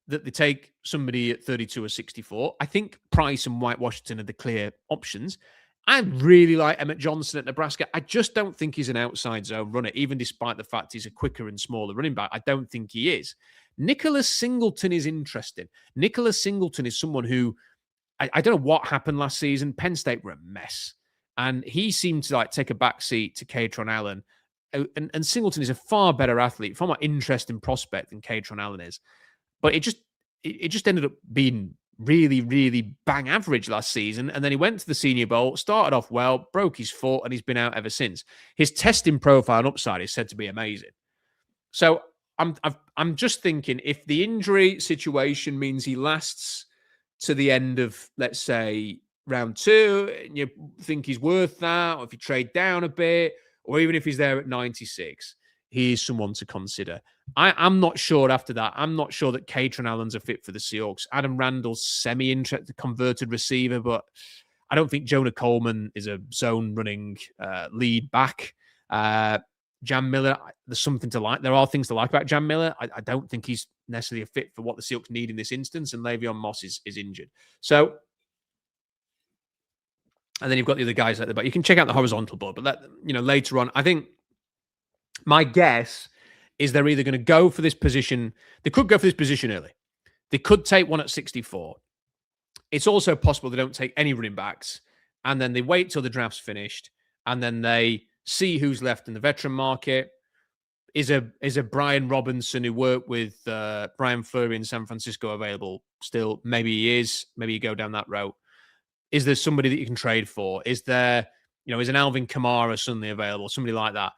A: that they take somebody at 32 or 64. I think Price and White Washington are the clear options. I really like Emmett Johnson at Nebraska. I just don't think he's an outside zone runner, even despite the fact he's a quicker and smaller running back. I don't think he is. Nicholas Singleton is interesting. Nicholas Singleton is someone who, I don't know what happened last season. Penn State were a mess. And he seemed to take a backseat to Katron Allen. And Singleton is a far better athlete, far more interesting prospect than Katron Allen is. But it just ended up being really, really bang average last season. And then he went to the Senior Bowl, started off well, broke his foot, and he's been out ever since. His testing profile and upside is said to be amazing. So I'm just thinking if the injury situation means he lasts to the end of, let's say, round 2, and you think he's worth that, or if you trade down a bit, or even if he's there at 96, he is someone to consider. I'm not sure after that. I'm not sure that Katron Allen's a fit for the Seahawks. Adam Randall's semi-interested converted receiver, but I don't think Jonah Coleman is a zone running lead back. Jam Miller, there's something to like. There are things to like about Jam Miller. I don't think he's necessarily a fit for what the Seahawks need in this instance, and Le'Veon Moss is injured. So, and then you've got the other guys out there, but you can check out the horizontal board. But later on, I think my guess is they're either going to go for this position. They could go for this position early. They could take one at 64. It's also possible they don't take any running backs, and then they wait till the draft's finished, and then they see who's left in the veteran market. Is a Brian Robinson who worked with Brian Fleury in San Francisco available still? Maybe he is. Maybe you go down that route. Is there somebody that you can trade for? Is there, is an Alvin Kamara suddenly available? Somebody like that.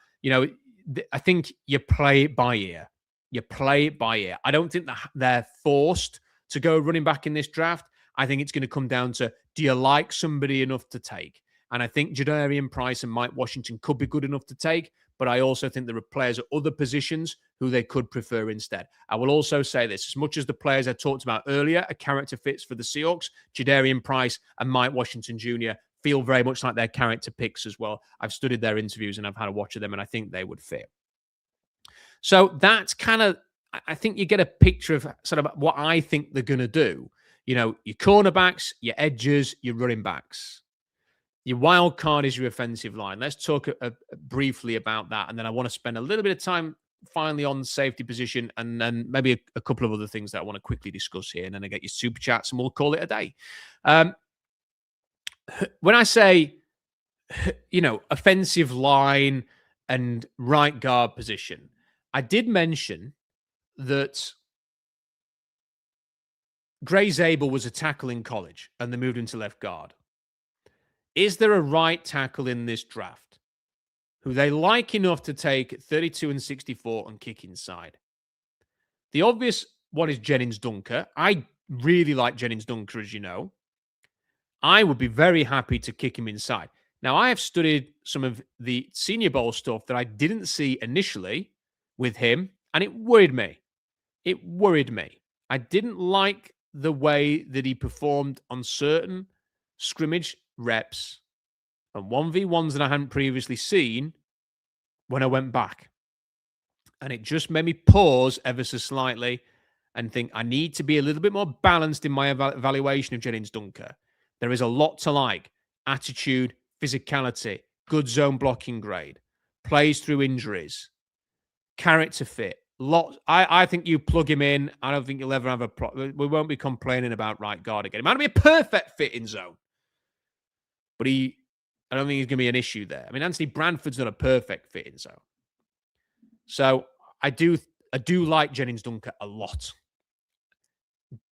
A: I think you play it by ear. You play it by ear. I don't think that they're forced to go running back in this draft. I think it's going to come down to, do you like somebody enough to take? And I think Jadarian Price and Mike Washington could be good enough to take, but I also think there are players at other positions who they could prefer instead. I will also say this, as much as the players I talked about earlier are character fits for the Seahawks, Jadarian Price and Mike Washington Jr. feel very much like their character picks as well. I've studied their interviews and I've had a watch of them, and I think they would fit. So that's kind of, I think you get a picture of sort of what I think they're going to do. Your cornerbacks, your edges, your running backs. Your wild card is your offensive line. Let's talk briefly about that. And then I want to spend a little bit of time finally on safety position and then maybe a couple of other things that I want to quickly discuss here. And then I get your super chats and we'll call it a day. When I say, offensive line and right guard position, I did mention that Gray Zabel was a tackle in college and they moved him to left guard. Is there a right tackle in this draft who they like enough to take at 32 and 64 and kick inside? The obvious one is Jennings Dunker. I really like Jennings Dunker, as you know. I would be very happy to kick him inside. Now, I have studied some of the Senior Bowl stuff that I didn't see initially with him, and it worried me. It worried me. I didn't like the way that he performed on certain scrimmage reps and 1v1s that I hadn't previously seen when I went back. And it just made me pause ever so slightly and think I need to be a little bit more balanced in my evaluation of Jennings Dunker. There is a lot to like. Attitude, physicality, good zone blocking grade, plays through injuries, character fit. I think you plug him in. I don't think you'll ever have a problem. We won't be complaining about right guard again. It might be a perfect fit in zone. But I don't think he's going to be an issue there. I mean, Anthony Branford's not a perfect fit in zone. So I do like Jennings Dunker a lot.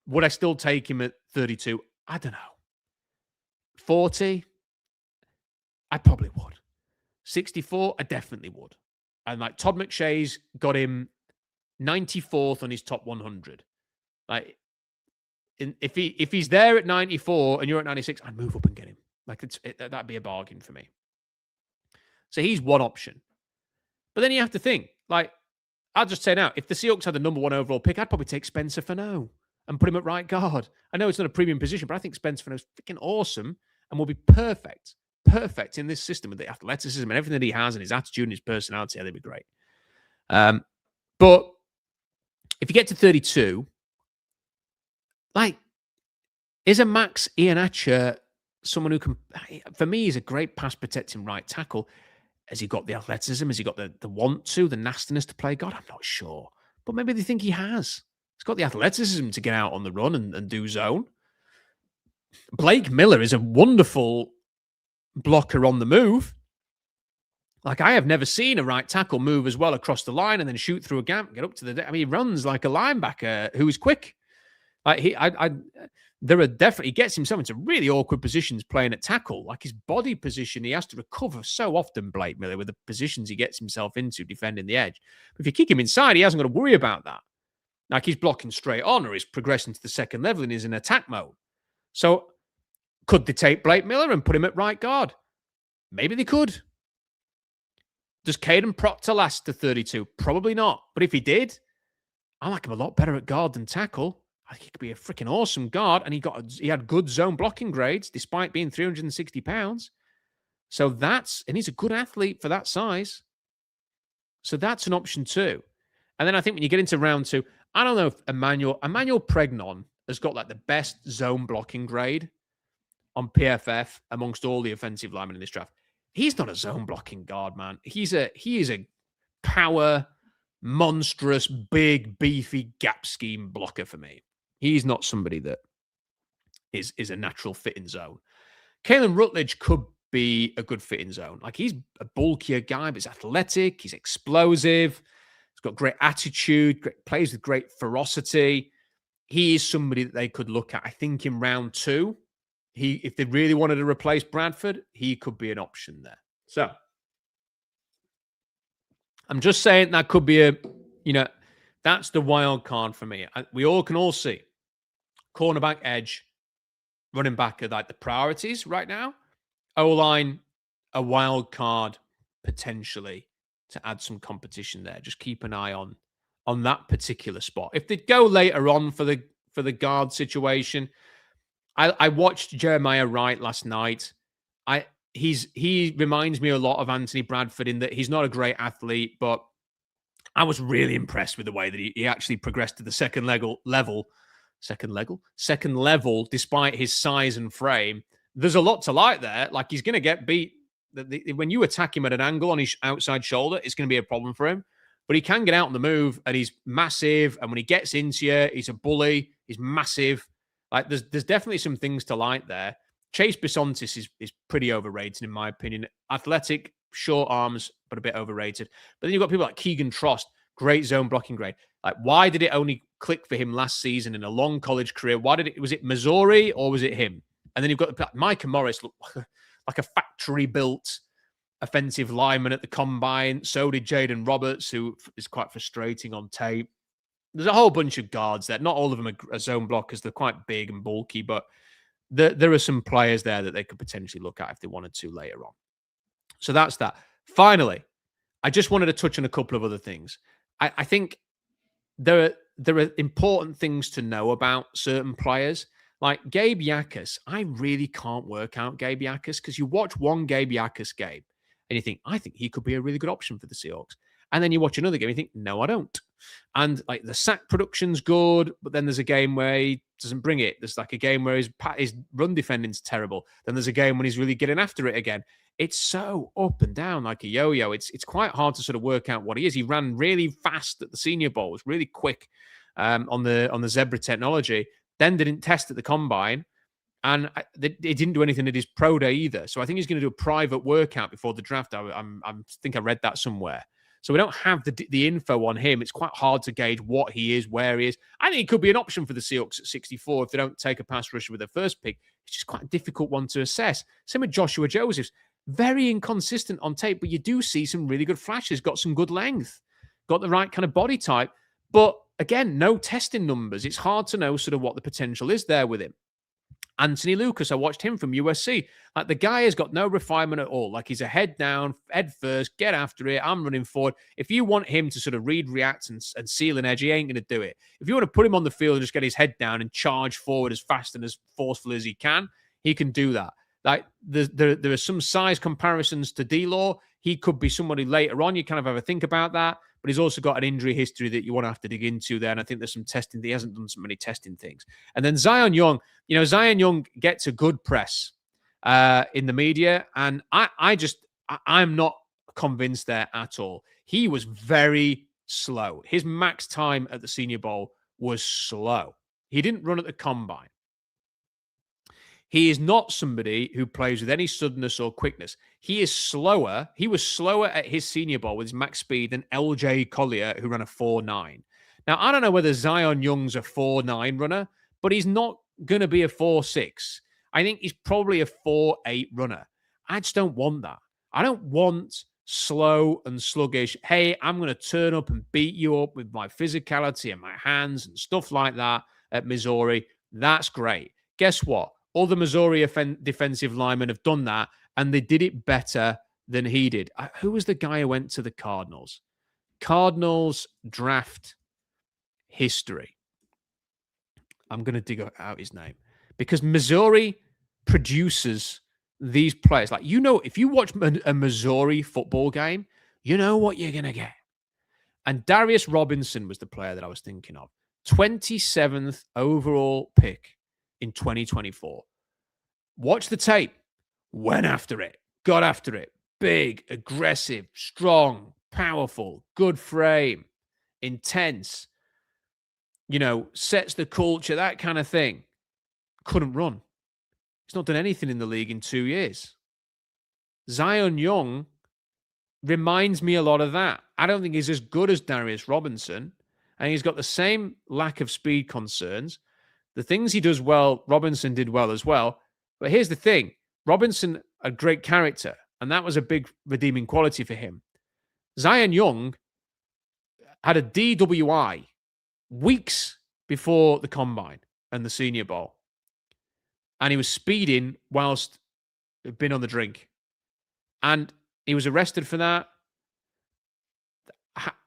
A: Would I still take him at 32? I don't know. 40? I probably would. 64? I definitely would. And like Todd McShay's got him 94th on his top 100. Like, if he's there at 94 and you're at 96, I'd move up and get him. Like, that'd be a bargain for me. So he's one option. But then you have to think, like, I'll just say now, if the Seahawks had the number 1 overall pick, I'd probably take Spencer Fano and put him at right guard. I know it's not a premium position, but I think Spencer Fano's freaking awesome and will be perfect in this system with the athleticism and everything that he has and his attitude and his personality. They'd be great. But if you get to 32, like, is a Max Iheanacho someone who can, for me, he's a great pass protecting right tackle. Has he got the athleticism? Has he got the want to, the nastiness to play God? I'm not sure. But maybe they think he has. He's got the athleticism to get out on the run and do zone. Blake Miller is a wonderful blocker on the move. Like, I have never seen a right tackle move as well across the line and then shoot through a gap, get up to the... I mean, he runs like a linebacker who is quick. Like, there are definitely, he gets himself into really awkward positions playing at tackle. Like, his body position, he has to recover so often, Blake Miller, with the positions he gets himself into defending the edge. But if you kick him inside, he hasn't got to worry about that. Like, he's blocking straight on or he's progressing to the second level and he's in attack mode. So, could they take Blake Miller and put him at right guard? Maybe they could. Does Caden Proctor last to 32? Probably not. But if he did, I like him a lot better at guard than tackle. I think he could be a freaking awesome guard. And he had good zone blocking grades despite being 360 pounds. So and he's a good athlete for that size. So that's an option too. And then I think when you get into round 2, I don't know if Emmanuel Pregnon has got like the best zone blocking grade on PFF amongst all the offensive linemen in this draft. He's not a zone blocking guard, man. He is a power, monstrous, big, beefy gap scheme blocker for me. He's not somebody that is a natural fit in zone. Kalen Rutledge could be a good fit in zone. Like, he's a bulkier guy, but he's athletic, he's explosive, he's got great attitude, plays with great ferocity. He is somebody that they could look at, I think, in round 2. If they really wanted to replace Bradford, he could be an option there. So, I'm just saying that could be that's the wild card for me. We can all see cornerback, edge, running back are like the priorities right now. O-line, a wild card potentially to add some competition there. Just keep an eye on that particular spot. If they go later on for the guard situation, I watched Jeremiah Wright last night. He reminds me a lot of Anthony Bradford in that he's not a great athlete, but I was really impressed with the way that he actually progressed to the second level, despite his size and frame. There's a lot to like there. Like, he's going to get beat. When you attack him at an angle on his outside shoulder, it's going to be a problem for him. But he can get out on the move, and he's massive. And when he gets into you, he's a bully. He's massive. Like, there's definitely some things to like there. Chase Bisontis is pretty overrated, in my opinion. Athletic, short arms, but a bit overrated. But then you've got people like Keegan Trost, great zone blocking grade. Like, why did it only click for him last season in a long college career? Was it Missouri or was it him? And then you've got Micah Morris, look like a factory-built offensive lineman at the combine. So did Jaden Roberts, who is quite frustrating on tape. There's a whole bunch of guards there. Not all of them are zone blockers. They're quite big and bulky, but there are some players there that they could potentially look at if they wanted to later on. So that's that. Finally, I just wanted to touch on a couple of other things. I think there are important things to know about certain players. Like Gabe Yakas, I really can't work out Gabe Yakas because you watch one Gabe Yakas game and you think, I think he could be a really good option for the Seahawks. And then you watch another game and you think, no, I don't. And like the sack production's good, but then there's a game where he doesn't bring it. There's like a game where his run defending's terrible. Then there's a game when he's really getting after it again. It's so up and down like a yo-yo. It's quite hard to sort of work out what he is. He ran really fast at the Senior Bowl. It was really quick on the Zebra technology. Then didn't test at the combine, and he didn't do anything at his pro day either. So I think he's going to do a private workout before the draft. I think I read that somewhere. So we don't have the info on him. It's quite hard to gauge what he is, where he is. I think he could be an option for the Seahawks at 64 if they don't take a pass rusher with their first pick. It's just quite a difficult one to assess. Same with Joshua Josephs. Very inconsistent on tape, but you do see some really good flashes. Got some good length. Got the right kind of body type. But again, no testing numbers. It's hard to know sort of what the potential is there with him. Anthony Lucas, I watched him from USC. Like, the guy has got no refinement at all. Like, he's a head down, head first, get after it. I'm running forward. If you want him to sort of read, react, and seal an edge, he ain't going to do it. If you want to put him on the field and just get his head down and charge forward as fast and as forceful as he can do that. Like, there are some size comparisons to D-Law. He could be somebody later on. You kind of have a think about that. But he's also got an injury history that you want to have to dig into there. And I think there's some testing. He hasn't done so many testing things. And then Zion Young, Zion Young gets a good press in the media. And I'm not convinced there at all. He was very slow. His max time at the Senior Bowl was slow. He didn't run at the combine. He is not somebody who plays with any suddenness or quickness. He is slower. He was slower at his Senior Bowl with his max speed than LJ Collier, who ran a 4.9. Now, I don't know whether Zion Young's a 4.9 runner, but he's not going to be a 4.6. I think he's probably a 4.8 runner. I just don't want that. I don't want slow and sluggish. Hey, I'm going to turn up and beat you up with my physicality and my hands and stuff like that at Missouri. That's great. Guess what? All the Missouri defensive linemen have done that, and they did it better than he did. Who was the guy who went to the Cardinals? Cardinals draft history. I'm going to dig out his name because Missouri produces these players. Like, if you watch a Missouri football game, you know what you're going to get. And Darius Robinson was the player that I was thinking of. 27th overall pick in 2024. Watch the tape. Went after it. Got after it. Big, aggressive, strong, powerful, good frame, intense. Sets the culture, that kind of thing. Couldn't run. He's not done anything in the league in 2 years. Zion Young reminds me a lot of that. I don't think he's as good as Darius Robinson, and he's got the same lack of speed concerns. The things he does well, Robinson did well as well. But here's the thing. Robinson, a great character, and that was a big redeeming quality for him. Zion Young had a DWI weeks before the combine and the Senior Bowl. And he was speeding whilst he'd been on the drink. And he was arrested for that.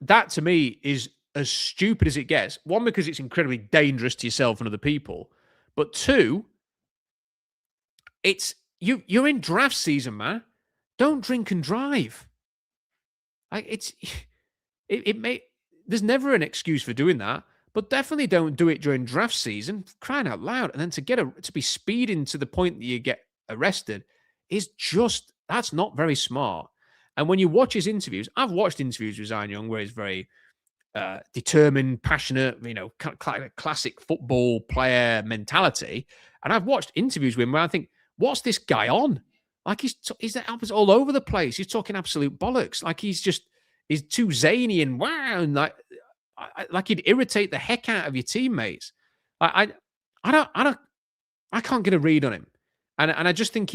A: That, to me, is as stupid as it gets. One, because it's incredibly dangerous to yourself and other people. But two, you're in draft season, man. Don't drink and drive. Like, there's never an excuse for doing that, but definitely don't do it during draft season, crying out loud. And then to be speeding to the point that you get arrested is just, that's not very smart. And when you watch his interviews, I've watched interviews with Zion Young where he's very determined, passionate, classic football player mentality. And I've watched interviews with him where I think, what's this guy on? Like he's all over the place. He's talking absolute bollocks. Like he's too zany and wow, and like he'd irritate the heck out of your teammates. I can't get a read on him, and I just think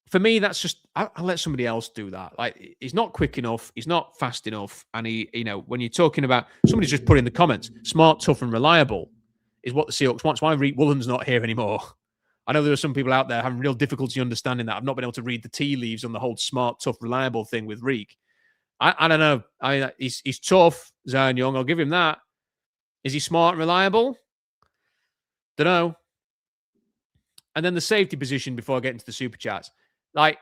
A: for me, that's just I'll let somebody else do that. Like he's not quick enough, he's not fast enough, and when you're talking about somebody's just put in the comments, smart, tough, and reliable is what the Seahawks want. So why Reek Woolen's not here anymore? I know there are some people out there having real difficulty understanding that. I've not been able to read the tea leaves on the whole smart, tough, reliable thing with Reek. I don't know. He's tough, Zion Young. I'll give him that. Is he smart and reliable? Don't know. And then the safety position before I get into the super chats. Like,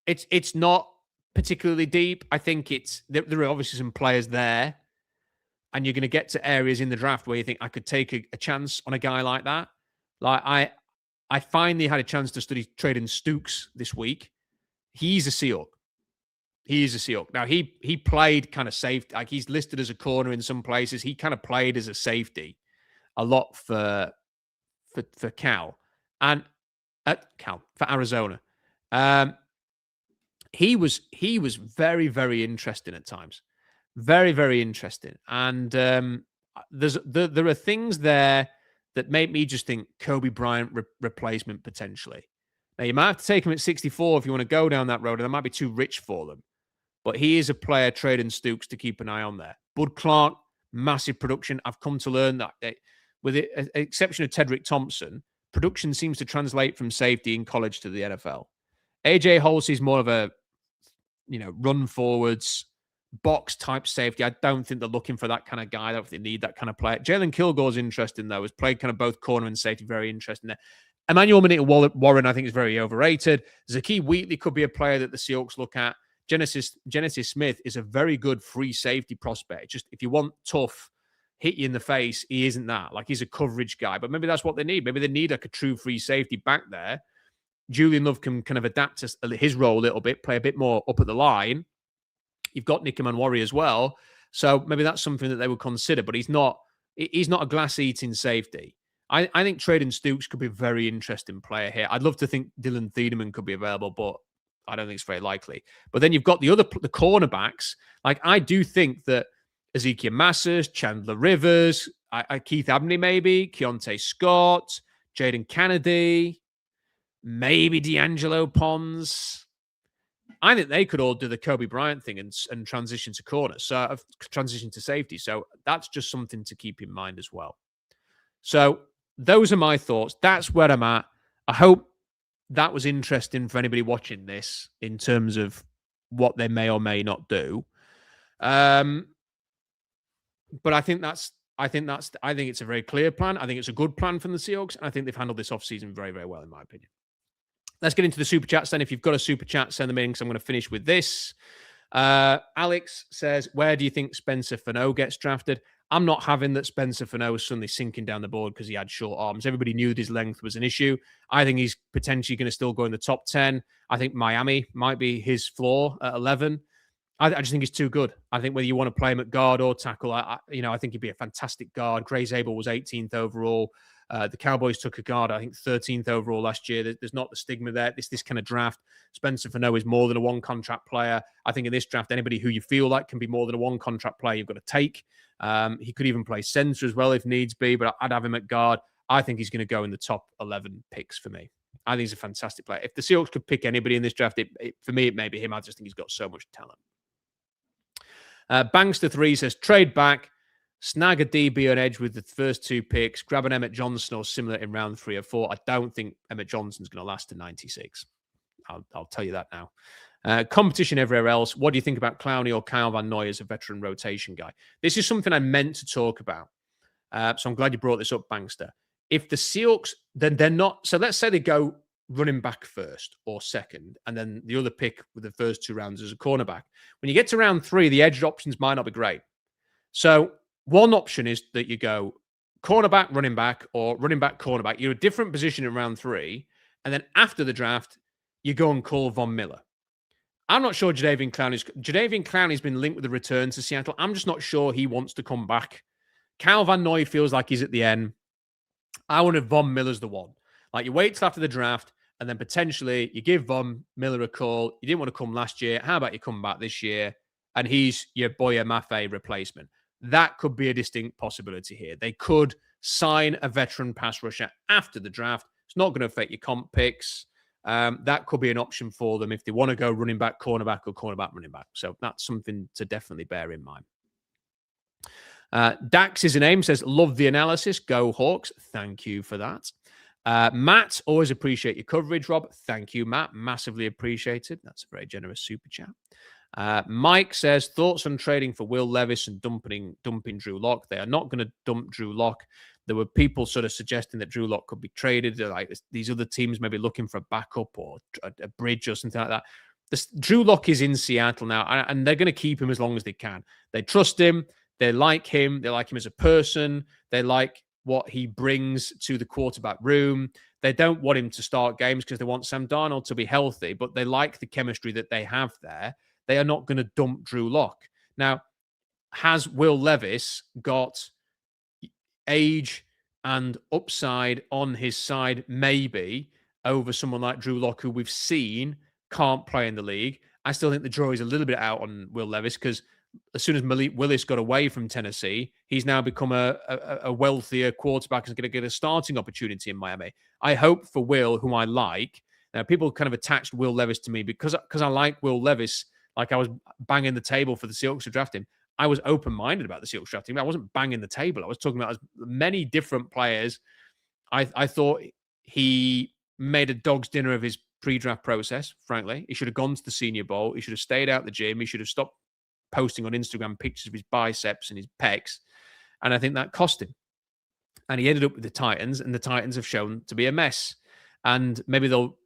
A: it's not particularly deep. I think there are obviously some players there, and you're going to get to areas in the draft where you think I could take a chance on a guy like that. Like I finally had a chance to study Traden Stukes this week. He's a Seahawk. He is a Seahawk. Now, he played kind of safe. Like, he's listed as a corner in some places. He kind of played as a safety a lot for Cal. And for Arizona. He was very, very interesting at times. Very, very interesting. And there are things there that make me just think Kobe Bryant replacement potentially. Now, you might have to take him at 64 if you want to go down that road, and that might be too rich for them. But he is a player, Traden Stukes, to keep an eye on there. Bud Clark, massive production. I've come to learn that, with the exception of Tedrick Thompson, production seems to translate from safety in college to the NFL. AJ Halsey is more of a, run forwards, box type safety. I don't think they're looking for that kind of guy. I don't think they need that kind of player. Jalen Kilgore's interesting, though. Has played kind of both corner and safety. Very interesting there. Emmanuel Warren, I think, is very overrated. Zakee Wheatley could be a player that the Seahawks look at. Genesis Smith is a very good free safety prospect. Just if you want tough, hit you in the face, he isn't that. Like, he's a coverage guy, but maybe that's what they need. Maybe they need like a true free safety back there. Julian Love can kind of adapt to his role a little bit, play a bit more up at the line. You've got Nick Manwari as well. So maybe that's something that they would consider, but he's not a glass-eating safety. I think Traden Stukes could be a very interesting player here. I'd love to think Dylan Thiedemann could be available, but I don't think it's very likely. But then you've got the cornerbacks. Like, I do think that Ezekiel Massas, Chandler Rivers, Keith Abney maybe, Keontae Scott, Jaden Kennedy, maybe D'Angelo Pons. I think they could all do the Kobe Bryant thing and transition to corner, so transition to safety. So that's just something to keep in mind as well. So those are my thoughts. That's where I'm at. I hope that was interesting for anybody watching this in terms of what they may or may not do. But I think it's a very clear plan. I think it's a good plan from the Seahawks, and I think they've handled this offseason very, very well, in my opinion. Let's get into the super chats then. If you've got a super chat, send them in, because I'm going to finish with this. Alex says, where do you think Spencer Fano gets drafted? I'm not having that Spencer Fano is suddenly sinking down the board because he had short arms. Everybody knew that his length was an issue. I think he's potentially going to still go in the top 10. I think Miami might be his floor at 11. I just think he's too good. I think whether you want to play him at guard or tackle, I think he'd be a fantastic guard. Gray Zabel was 18th overall. The Cowboys took a guard, I think, 13th overall last year. There's not the stigma there. This kind of draft. Spencer Fano is more than a one-contract player. I think in this draft, anybody who you feel like can be more than a one-contract player, you've got to take. He could even play center as well if needs be, but I'd have him at guard. I think he's going to go in the top 11 picks for me. I think he's a fantastic player. If the Seahawks could pick anybody in this draft, for me, it may be him. I just think he's got so much talent. Bankster3 says, trade back, snag a DB on edge with the first two picks, grab an Emmett Johnson or similar in round 3 or 4. I don't think Emmett Johnson's going to last to 96. I'll tell you that now. Competition everywhere else. What do you think about Clowney or Kyle Van Noy as a veteran rotation guy? This is something I meant to talk about. So I'm glad you brought this up, Bankster. If the Seahawks, then they're not. So let's say they go running back first or second, and then the other pick with the first 2 rounds as a cornerback. When you get to round 3, the edge options might not be great. So one option is that you go cornerback, running back, or running back, cornerback. You're a different position in round 3, and then after the draft, you go and call Von Miller. I'm not sure Jadavian Clowney's been linked with a return to Seattle. I'm just not sure he wants to come back. Kyle Van Noy feels like he's at the end. I wonder if Von Miller's the one. Like, you wait till after the draft, and then potentially you give Von Miller a call. You didn't want to come last year. How about you come back this year? And he's your Boye Mafe replacement. That could be a distinct possibility here. They could sign a veteran pass rusher after the draft. It's not going to affect your comp picks. That could be an option for them if they want to go running back, cornerback, or cornerback, running back. So that's something to definitely bear in mind. Dax is a name, says, love the analysis. Go Hawks. Thank you for that. Matt, always appreciate your coverage, Rob. Thank you, Matt. Massively appreciated. That's a very generous super chat. Mike says, thoughts on trading for Will Levis and dumping Drew Lock. They are not going to dump Drew Lock. There were people sort of suggesting that Drew Lock could be traded. Like, these other teams may be looking for a backup or a bridge or something like that. Drew Lock is in Seattle now, and they're going to keep him as long as they can. They trust him. They like him. They like him as a person. They like what he brings to the quarterback room. They don't want him to start games because they want Sam Darnold to be healthy, but they like the chemistry that they have there. They are not going to dump Drew Lock. Now, has Will Levis got age and upside on his side? Maybe, over someone like Drew Lock, who we've seen can't play in the league. I still think the jury's a little bit out on Will Levis, because as soon as Malik Willis got away from Tennessee, he's now become a wealthier quarterback and is going to get a starting opportunity in Miami. I hope for Will, whom I like. Now, people kind of attached Will Levis to me because I like Will Levis. Like, I was banging the table for the Seahawks to draft him. I was open-minded about the Seahawks drafting him. I wasn't banging the table. I was talking about as many different players. I thought he made a dog's dinner of his pre-draft process, frankly. He should have gone to the Senior Bowl. He should have stayed out the gym. He should have stopped posting on Instagram pictures of his biceps and his pecs. And I think that cost him. And he ended up with the Titans, and the Titans have shown to be a mess. And maybe they'll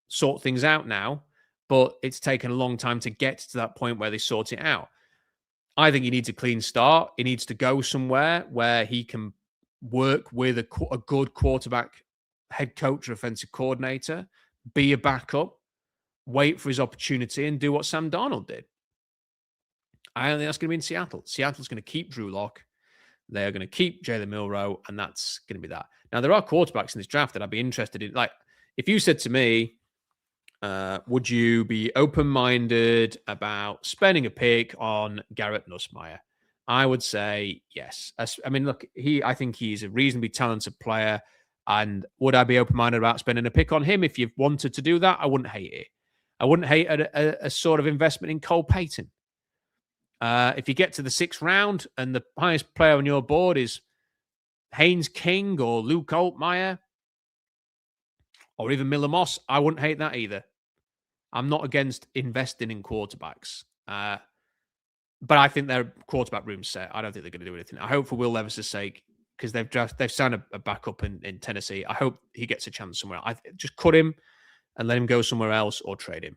A: sort things out now, but it's taken a long time to get to that point where they sort it out. I think he needs a clean start. He needs to go somewhere where he can work with a good quarterback, head coach, or offensive coordinator, be a backup, wait for his opportunity, and do what Sam Darnold did. I don't think that's going to be in Seattle. Seattle's going to keep Drew Lock. They're going to keep Jalen Milroe, and that's going to be that. Now, there are quarterbacks in this draft that I'd be interested in. Like, if you said to me, would you be open-minded about spending a pick on Garrett Nussmeier? I would say yes. I mean, look, I think he's a reasonably talented player. And would I be open-minded about spending a pick on him? If you wanted to do that, I wouldn't hate it. I wouldn't hate a sort of investment in Cole Payton. If you get to the 6th round and the highest player on your board is Haynes King or Luke Altmaier or even Miller Moss, I wouldn't hate that either. I'm not against investing in quarterbacks. But I think their quarterback room's set. I don't think they're going to do anything. I hope for Will Levis' sake, because they've signed a backup in Tennessee. I hope he gets a chance somewhere. Just cut him and let him go somewhere else or trade him.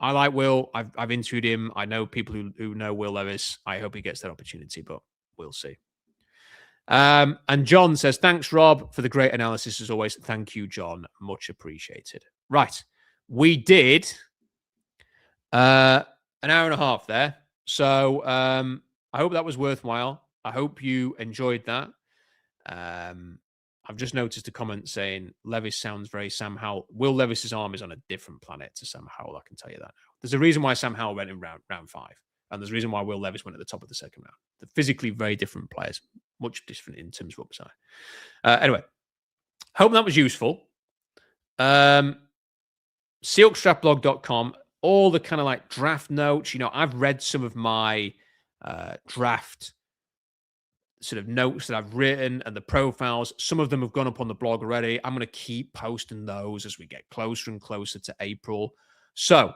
A: I like Will. I've interviewed him. I know people who know Will Levis. I hope he gets that opportunity, but we'll see. And John says, thanks, Rob, for the great analysis as always. Thank you, John. Much appreciated. Right. We did an hour and a half there. So I hope that was worthwhile. I hope you enjoyed that. I've just noticed a comment saying Levis sounds very Sam Howell. Will Levis's arm is on a different planet to Sam Howell. I can tell you that now. There's a reason why Sam Howell went in round 5. And there's a reason why Will Levis went at the top of the 2nd round. They're physically very different players. Much different in terms of upside. Anyway, hope that was useful. SeahawksDraftBlog.com, all the kind of like draft notes. You know, I've read some of my draft sort of notes that I've written and the profiles. Some of them have gone up on the blog already. I'm going to keep posting those as we get closer and closer to April. So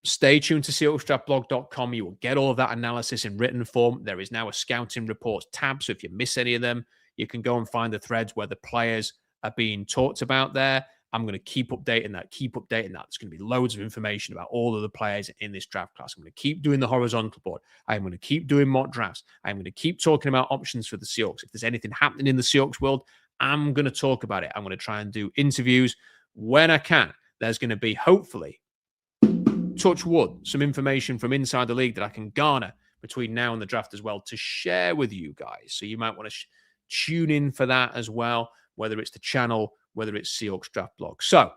A: stay tuned to SeahawksDraftBlog.com. You will get all of that analysis in written form. There is now a scouting reports tab. So if you miss any of them, you can go and find the threads where the players are being talked about there. I'm going to keep updating that. There's going to be loads of information about all of the players in this draft class. I'm going to keep doing the horizontal board. I'm going to keep doing mock drafts. I'm going to keep talking about options for the Seahawks. If there's anything happening in the Seahawks world, I'm going to talk about it. I'm going to try and do interviews when I can. There's going to be, hopefully, touch wood, some information from inside the league that I can garner between now and the draft as well to share with you guys. So you might want to tune in for that as well, whether it's the channel, whether it's Seahawks Draft Blog. So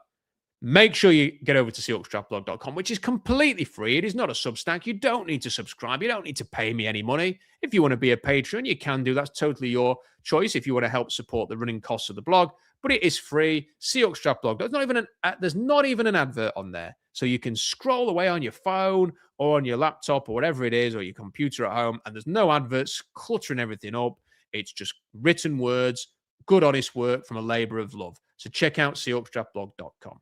A: make sure you get over to SeahawksDraftBlog.com, which is completely free. It is not a Substack. You don't need to subscribe. You don't need to pay me any money. If you want to be a patron, you can do. That's totally your choice if you want to help support the running costs of the blog. But it is free. Seahawks Draft Blog. There's not even an advert on there. So you can scroll away on your phone or on your laptop or whatever it is, or your computer at home, and there's no adverts cluttering everything up. It's just written words, good, honest work from a labor of love. So check out SeahawksDraftBlog.com.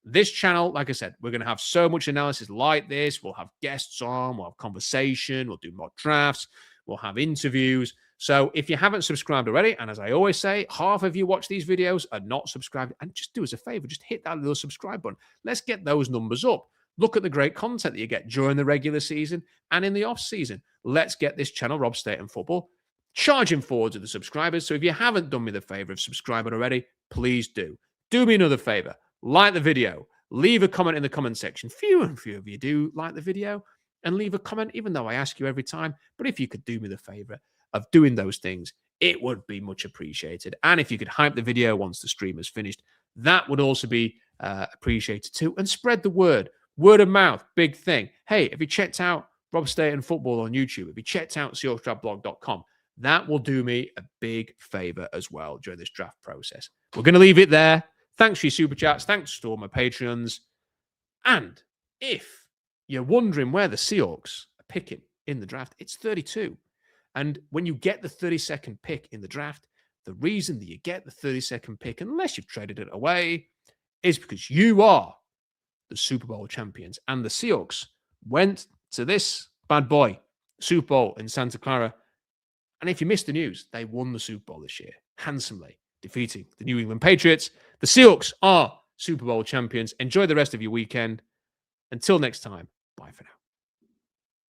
A: This channel, like I said, we're going to have so much analysis like this. We'll have guests on, we'll have conversation, we'll do mock drafts, we'll have interviews. So if you haven't subscribed already, and as I always say, half of you watch these videos are not subscribed, and just do us a favor, just hit that little subscribe button. Let's get those numbers up. Look at the great content that you get during the regular season and in the off season. Let's get this channel, Rob Staten Football, charging forward to the subscribers. So if you haven't done me the favor of subscribing already, please do. Do me another favor. Like the video. Leave a comment in the comment section. Few and few of you do like the video and leave a comment, even though I ask you every time. But if you could do me the favor of doing those things, it would be much appreciated. And if you could hype the video once the stream is finished, that would also be appreciated too. And spread the word. Word of mouth, big thing. Hey, if you checked out Rob Staten Football on YouTube, if you checked out SeahawksDraftBlog.com, that will do me a big favor as well during this draft process. We're going to leave it there. Thanks for your super chats. Thanks to all my Patreons. And if you're wondering where the Seahawks are picking in the draft, it's 32. And when you get the 32nd pick in the draft, the reason that you get the 32nd pick, unless you've traded it away, is because you are the Super Bowl champions. And the Seahawks went to this bad boy, Super Bowl in Santa Clara. And if you missed the news, they won the Super Bowl this year, handsomely, defeating the New England Patriots. The Seahawks are Super Bowl champions. Enjoy the rest of your weekend. Until next time,